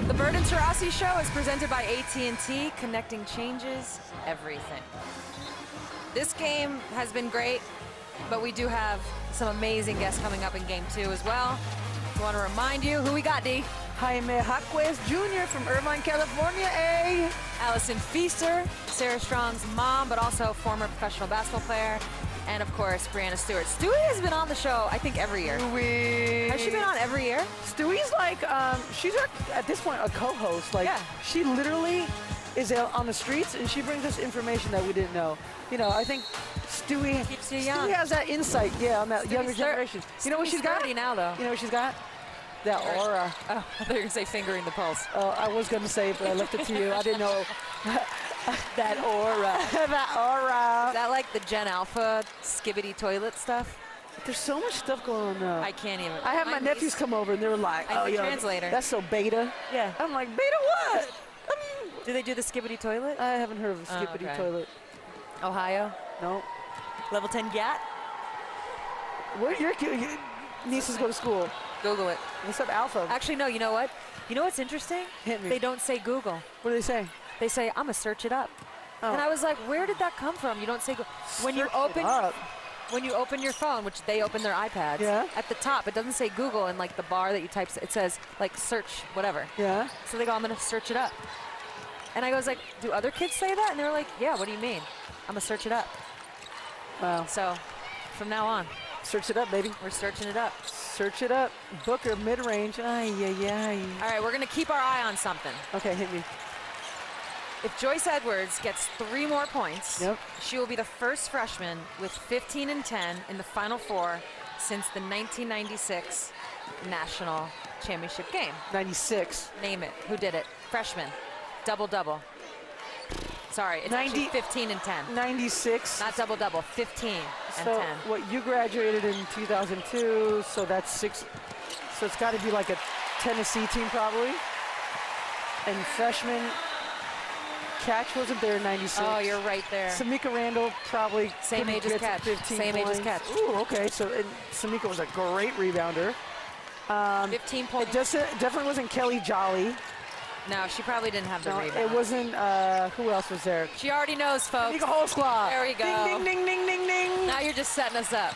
The Bird and Taurasi Show is presented by AT&T. Connecting changes everything. This game has been great, but we do have some amazing guests coming up in Game 2 as well. I want to remind you who we got, D. Jaime Jaquez Jr. from Irvine, California, Allison Feaster, Sarah Strong's mom, but also former professional basketball player. And of course, Brianna Stewart. Stewie has been on the show, I think, every year. Stewie. Has she been on every year? Stewie's like, she's at this point a co-host. Like, yeah. She literally is out on the streets, and she brings us information that we didn't know. You know, I think Stewie keeps you young. Stewie has that insight, yeah, on that Stewie's younger generation. You know what she's got? 30 now, though. You know what she's got? That aura. Oh, I thought you were going to say fingering the pulse. Oh, I was going to say it, but I left it to you. I didn't know. That aura. That aura. Is that like the Gen Alpha skibbity toilet stuff? There's so much stuff going on now. I can't even. I had my nephews come over, and they were like, I'm oh, the yeah, translator. that's so beta. Yeah. I'm like, beta what? Do they do the skibbity toilet? I haven't heard of a skippity okay. toilet. Ohio? No. Level 10 GAT? Where your nieces go to school? Google it. What's up, Alpha? Actually, no, you know what? You know what's interesting? Hit me. They don't say Google. What do they say? They say, I'm going to search it up. Oh. And I was like, where did that come from? You don't say Google. When you open your phone, which they open their iPads, yeah. At the top, it doesn't say Google, and like the bar that you type, it says like search whatever. Yeah. So they go, I'm going to search it up. And I was like, do other kids say that? And they were like, yeah, what do you mean? I'm going to search it up. Wow. So from now on, search it up, baby. we're searching it up. Search it up. Booker, mid-range. Ay, ay, ay. All right, we're going to keep our eye on something. Okay, hit me. If Joyce Edwards gets 3 more points, yep. She will be the first freshman with 15 and 10 in the Final Four since the 1996 National Championship game. 96. Name it. Who did it? Freshman. Double-double. Sorry, it's actually 15 and 10. 96. Not double-double, 15 and 10. What, you graduated in 2002, so that's 6. So it's got to be like a Tennessee team probably. And freshman Catch wasn't there in 96. Oh, you're right there. Samika Randall probably same age as Catch. 15 Same points. age as Catch. Ooh, okay. So Samika was a great rebounder. 15 points. It definitely wasn't Kelly Jolly. No, she probably didn't have the rebound. It wasn't. Who else was there? She already knows, folks. Shamika Holtzclaw. There we go. Ding, ding, ding, ding, ding, ding. Now you're just setting us up.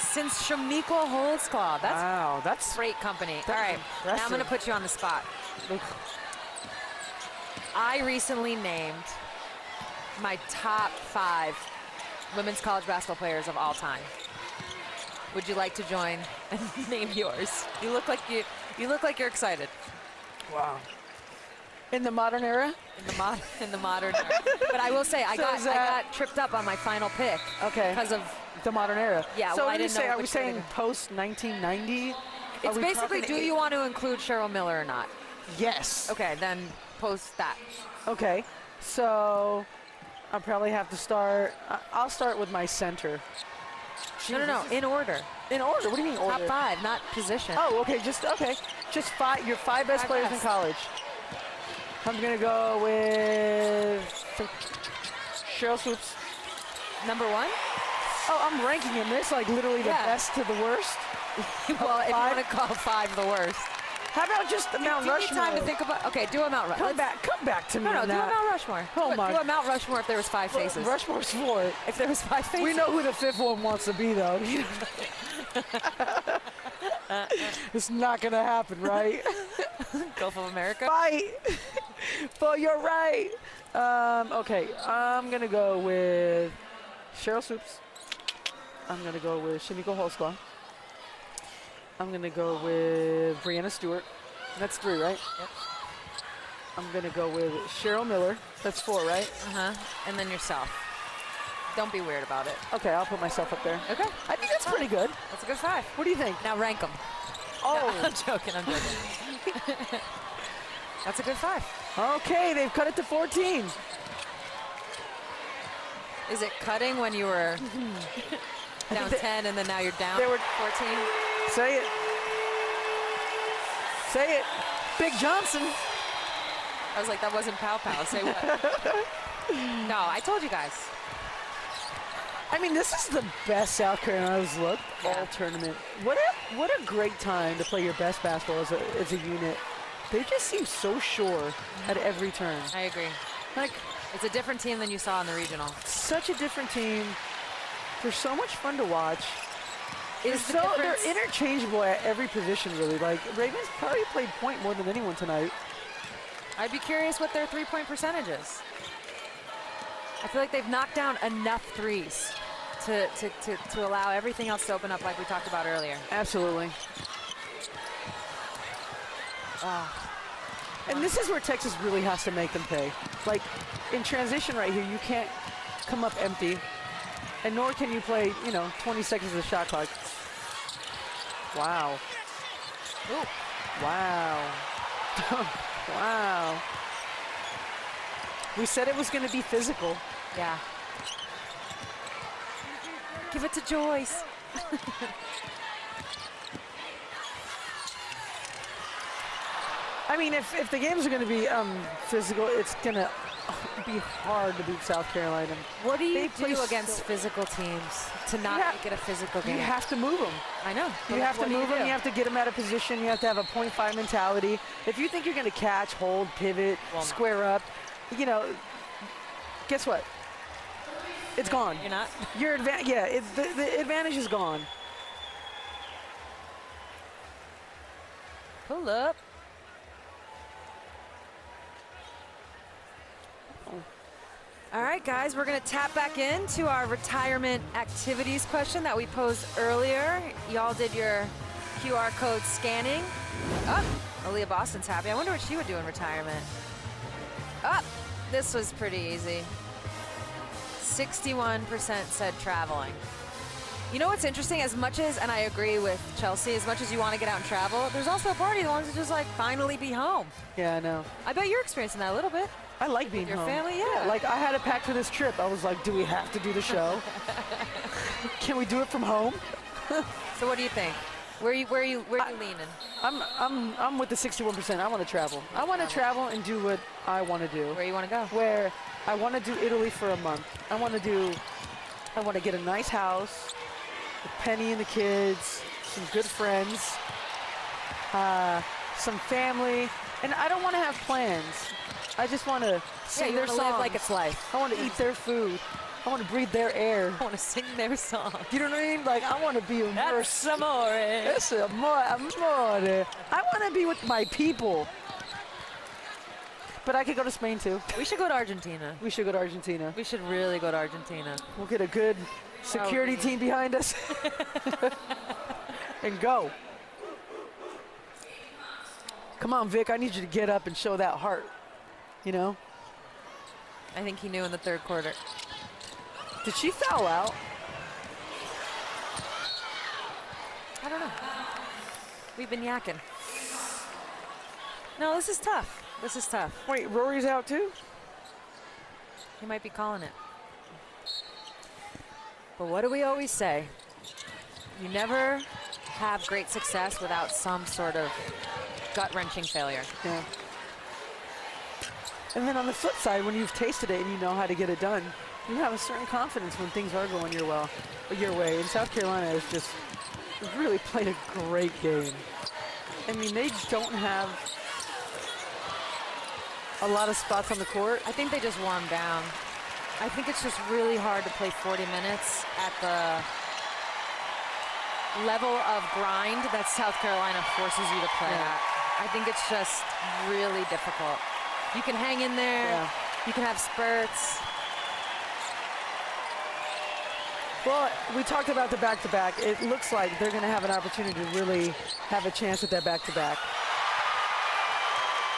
Since Shamika Holtzclaw. That's great company. All right, impressive. now I'm going to put you on the spot. I recently named my top 5 women's college basketball players of all time. Would you like to join and name yours? You look like you're excited. Wow. In the modern era? In the modern era. But I will say, I got tripped up on my final pick. Okay. Because of the modern era. Yeah. So well, I didn't know. Are we saying post 1990? It's basically, do you want to include Cheryl Miller or not? Yes. Okay, then post that. Okay. So I'll probably have to start. I'll start with my center. No, in order. In order? What do you mean order? Top 5, not position. Oh, okay. Okay. Just your five best players in college. I'm going to go with Cheryl Swoops. Number 1? Oh, I'm ranking them. It's like literally the best to the worst. Well, if you want to call 5 the worst. How about just the Mount Rushmore? Do you need time to think about? Okay, do a Mount Rushmore. Come back to me. No, on do a that. Mount Rushmore. Oh my. Do a Mount Rushmore if there was 5 faces. Rushmore's 4. If there was 5 faces. We know who the 5th one wants to be, though. It's not going to happen, right? Gulf of America. Fight for your right. Okay, I'm going to go with Cheryl Swoops. I'm going to go with Shamiko Holsclaw. I'm going to go with Brianna Stewart. That's 3, right? Yep. I'm going to go with Cheryl Miller. That's 4, right? Uh-huh. And then yourself. Don't be weird about it. Okay, I'll put myself up there. Okay. I think that's pretty good. That's a good 5. What do you think? Now rank them. Oh. No, I'm joking. That's a good 5. Okay, they've cut it to 14. Is it cutting when you were down 10 and then now you're down 14? Say it. Say it. Big Johnson. I was like, that wasn't Pow Pow. Say what? No, I told you guys. I mean, this is the best South Carolina's looked all tournament. What a great time to play your best basketball as a unit. They just seem so sure at every turn. I agree. Like, it's a different team than you saw in the regional. Such a different team. They're so much fun to watch. They're interchangeable at every position, really. Like, Ravens probably played point more than anyone tonight. I'd be curious what their 3-point percentage is. I feel like they've knocked down enough threes to allow everything else to open up like we talked about earlier. Absolutely. And this is where Texas really has to make them pay. Like, in transition right here, you can't come up empty, and nor can you play, 20 seconds of the shot clock. Wow. Ooh. Wow. Wow. We said it was going to be physical. Yeah. Give it to Joyce. I mean, if the games are going to be physical, it's going to be hard to beat South Carolina. What do you do against physical teams to not make it a physical game? You have to move them. I know. You have to move them. You have to get them out of position. You have to have a 0.5 mentality. If you think you're going to catch, hold, pivot, square up, guess what? It's gone. You're not? Your advantage, the advantage is gone. Pull up. All right, guys, we're going to tap back into our retirement activities question that we posed earlier. Y'all did your QR code scanning. Oh, Aaliyah Boston's happy. I wonder what she would do in retirement. Oh, this was pretty easy. 61% said traveling. You know what's interesting? As much as, and I agree with Chelsea, as much as you want to get out and travel, there's also a party that wants to just like finally be home. Yeah, I know. I bet you're experiencing that a little bit. I like being your home. Family, yeah. Like, I had it packed for this trip. I was like, do we have to do the show? Can we do it from home? So what do you think? Where are you leaning? I'm with the 61%. I want to travel. I want to travel and do what I want to do. Where you want to go? Where I want to do Italy for a month. I want to get a nice house with Penny and the kids, some good friends, some family, and I don't want to have plans. I just want to sing their songs. Live like it's life. I want to eat their food. I want to breathe their air. I want to sing their song. You know what I mean? Like, I want to be immersed. That's amore. That's amore. I want to be with my people. But I could go to Spain, too. We should go to Argentina. We should go to Argentina. We should really go to Argentina. We'll get a good security team behind us and go. Come on, Vic. I need you to get up and show that heart. I think he knew in the third quarter. Did she foul out? I don't know. We've been yakking. No, this is tough. This is tough. Wait, Rory's out too? He might be calling it. But what do we always say? You never have great success without some sort of gut-wrenching failure. Yeah. And then on the flip side, when you've tasted it and you know how to get it done, you have a certain confidence when things are going your way. And South Carolina has just really played a great game. I mean, they don't have a lot of spots on the court. I think they just warmed down. I think it's just really hard to play 40 minutes at the level of grind that South Carolina forces you to play at. I think it's just really difficult. You can hang in there. You can have spurts. Well, we talked about the back-to-back. It looks like they're going to have an opportunity to really have a chance at that back-to-back.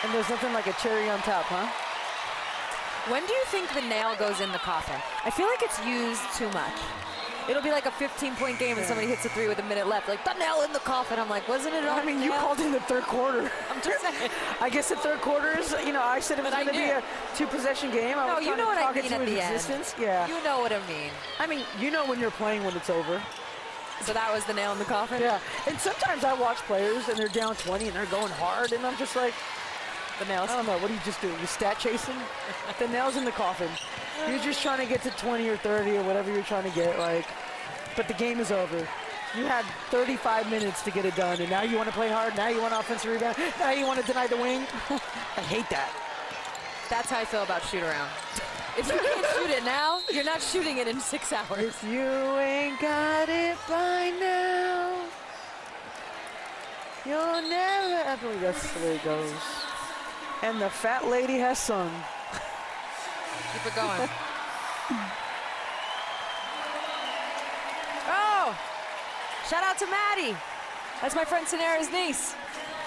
And there's nothing like a cherry on top, huh? When do you think the nail goes in the coffin? I feel like it's used too much. It'll be like a 15-point game and somebody hits a 3 with a minute left. Like, the nail in the coffin. I'm like, wasn't it on I mean, you called in the third quarter. I'm just saying. I guess the third quarters, you know, I said it was going to be a 2-possession game. No, you know what I mean at the existence. end. Yeah. You know what I mean. I mean, you know when you're playing when it's over. So that was the nail in the coffin? Yeah. And sometimes I watch players and they're down 20 and they're going hard, and I'm just like, the nails. I don't know. What do you just do? You stat chasing? The nail's in the coffin. You're just trying to get to 20 or 30 or whatever you're trying to get. Like, but the game is over. You had 35 minutes to get it done, and now you want to play hard. Now you want offensive rebound. Now you want to deny the wing. I hate that. That's how I feel about shoot around. If you can't shoot it now, you're not shooting it in 6 hours. If you ain't got it by now, you'll never. I believe that's the way it goes. And the fat lady has sung. Keep it going. Oh! Shout out to Maddie. That's my friend Sanara's niece.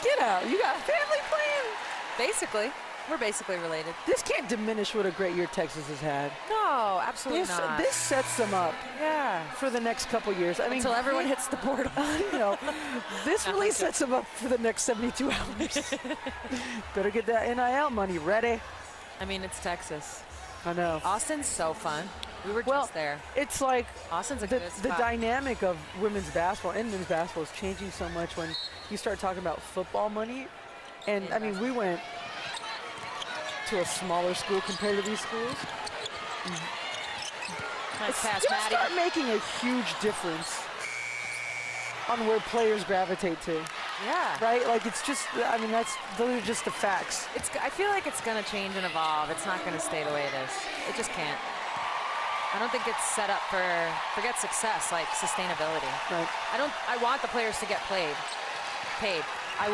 Get out. You got family playing? Basically. We're basically related. This can't diminish what a great year Texas has had. No, absolutely not. This sets them up for the next couple years. I mean, until everyone hits the portal. You know, this really sets them up for the next 72 hours. Better get that NIL money ready. I mean, it's Texas. I know. Austin's so fun. We were just there. It's like Austin's a the good spot. dynamic of women's basketball and men's basketball is changing so much when you start talking about football money. And, I mean, we went to a smaller school compared to these schools. Nice pass, It's going to Maddie. start making a huge difference on where players gravitate to. Yeah. Right? Like, it's just, I mean, those are just the facts. I feel like it's going to change and evolve. It's not going to stay the way it is. It just can't. I don't think it's set up for, forget success, like sustainability. Right. I want the players to get paid. I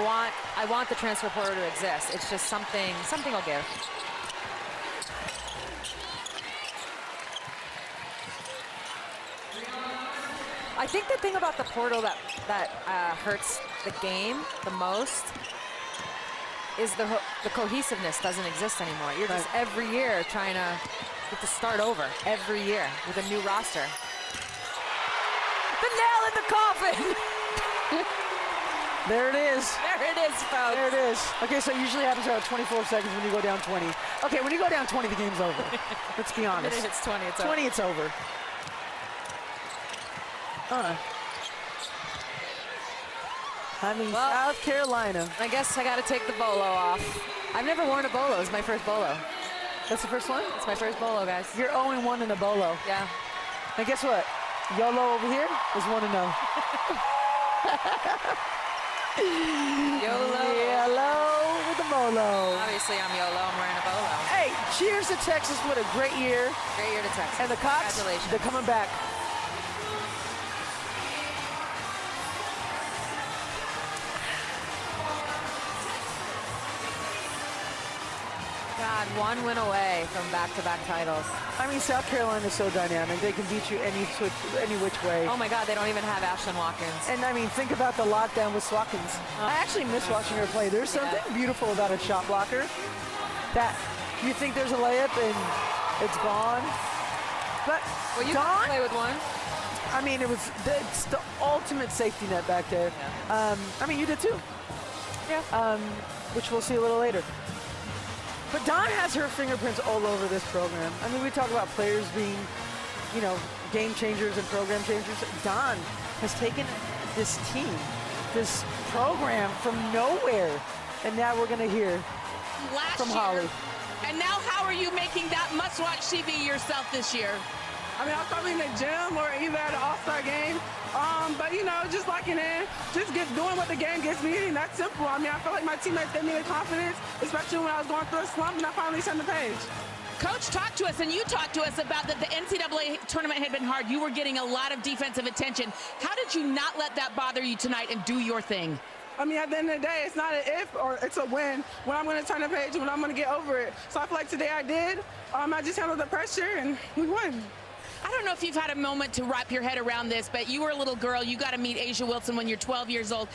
want the transfer portal to exist. It's just something will give. I think the thing about the portal that hurts the game the most is the cohesiveness doesn't exist anymore. You're just every year trying to get to start over every year with a new roster. The nail in the coffin. There it is. There it is, folks. There it is. Okay, so it usually happens around 24 seconds when you go down 20. Okay, when you go down 20, the game's over. Let's be honest. When it hits 20, it's 20, over. it's over. I mean, Well, South Carolina. I guess I got to take the bolo off. I've never worn a bolo. It's my first bolo. That's the first one? It's my first bolo, guys. You're 0-1 in a bolo. Yeah. And guess what? YOLO over here is 1-0. YOLO. YOLO with the bolo. Obviously, I'm YOLO. I'm wearing a bolo. Hey, cheers to Texas. What a great year. Great year to Texas. And the Cops, Congratulations. they're coming back. God, one win away from back-to-back titles. I mean, South Carolina is so dynamic. They can beat you any which way. Oh my God, they don't even have Ashlyn Watkins. And I mean, think about the lockdown with Swatkins. I actually miss watching her play. There's something beautiful about a shot blocker that you think there's a layup and it's gone. But Well, you Dawn, can play with one. I mean, it's the ultimate safety net back there. Yeah. I mean, you did too. Yeah. Which we'll see a little later. But Dawn has her fingerprints all over this program. I mean, we talk about players being, you know, game changers and program changers. Dawn has taken this team, this program from nowhere And now we're going to hear Last from year. Holly. And now how are you making that must-watch TV yourself this year? I mean, I was probably in the gym or either at an all-star game. But, you know, just locking in, just doing what the game gives me, and that's simple. I mean, I feel like my teammates gave me the confidence, especially when I was going through a slump, and I finally turned the page. Coach, talk to us, and you talked to us about that the NCAA tournament had been hard. You were getting a lot of defensive attention. How did you not let that bother you tonight and do your thing? I mean, at the end of the day, it's not an if or it's a when I'm going to turn the page and when I'm going to get over it. So I feel like today I did. I just handled the pressure, and we won. I don't know if you've had a moment to wrap your head around this, but you were a little girl. You got to meet Asia Wilson when you're 12 years old.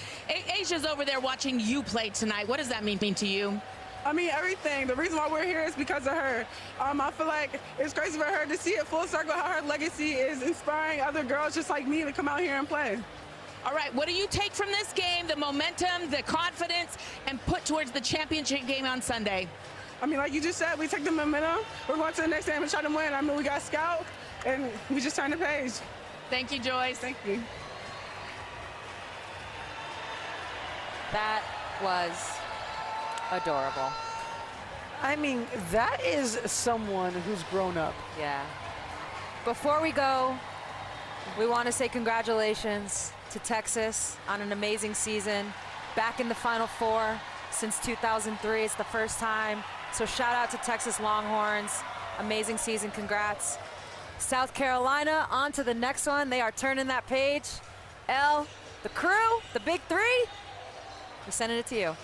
Asia's over there watching you play tonight. What does that mean to you? I mean, everything. The reason why we're here is because of her. I feel like it's crazy for her to see it full circle, how her legacy is inspiring other girls just like me to come out here and play. All right, what do you take from this game, the momentum, the confidence, and put towards the championship game on Sunday? I mean, like you just said, we take the momentum. We're going to the next game and try to win. I mean, we got scout, and we just turned the page. Thank you, Joyce. Thank you. That was adorable. I mean, that is someone who's grown up. Yeah. Before we go, we want to say congratulations to Texas on an amazing season. Back in the Final Four since 2003. It's the first time. So shout out to Texas Longhorns. Amazing season. Congrats. South Carolina, on to the next one. They are turning that page. The crew, the big three, we're sending it to you.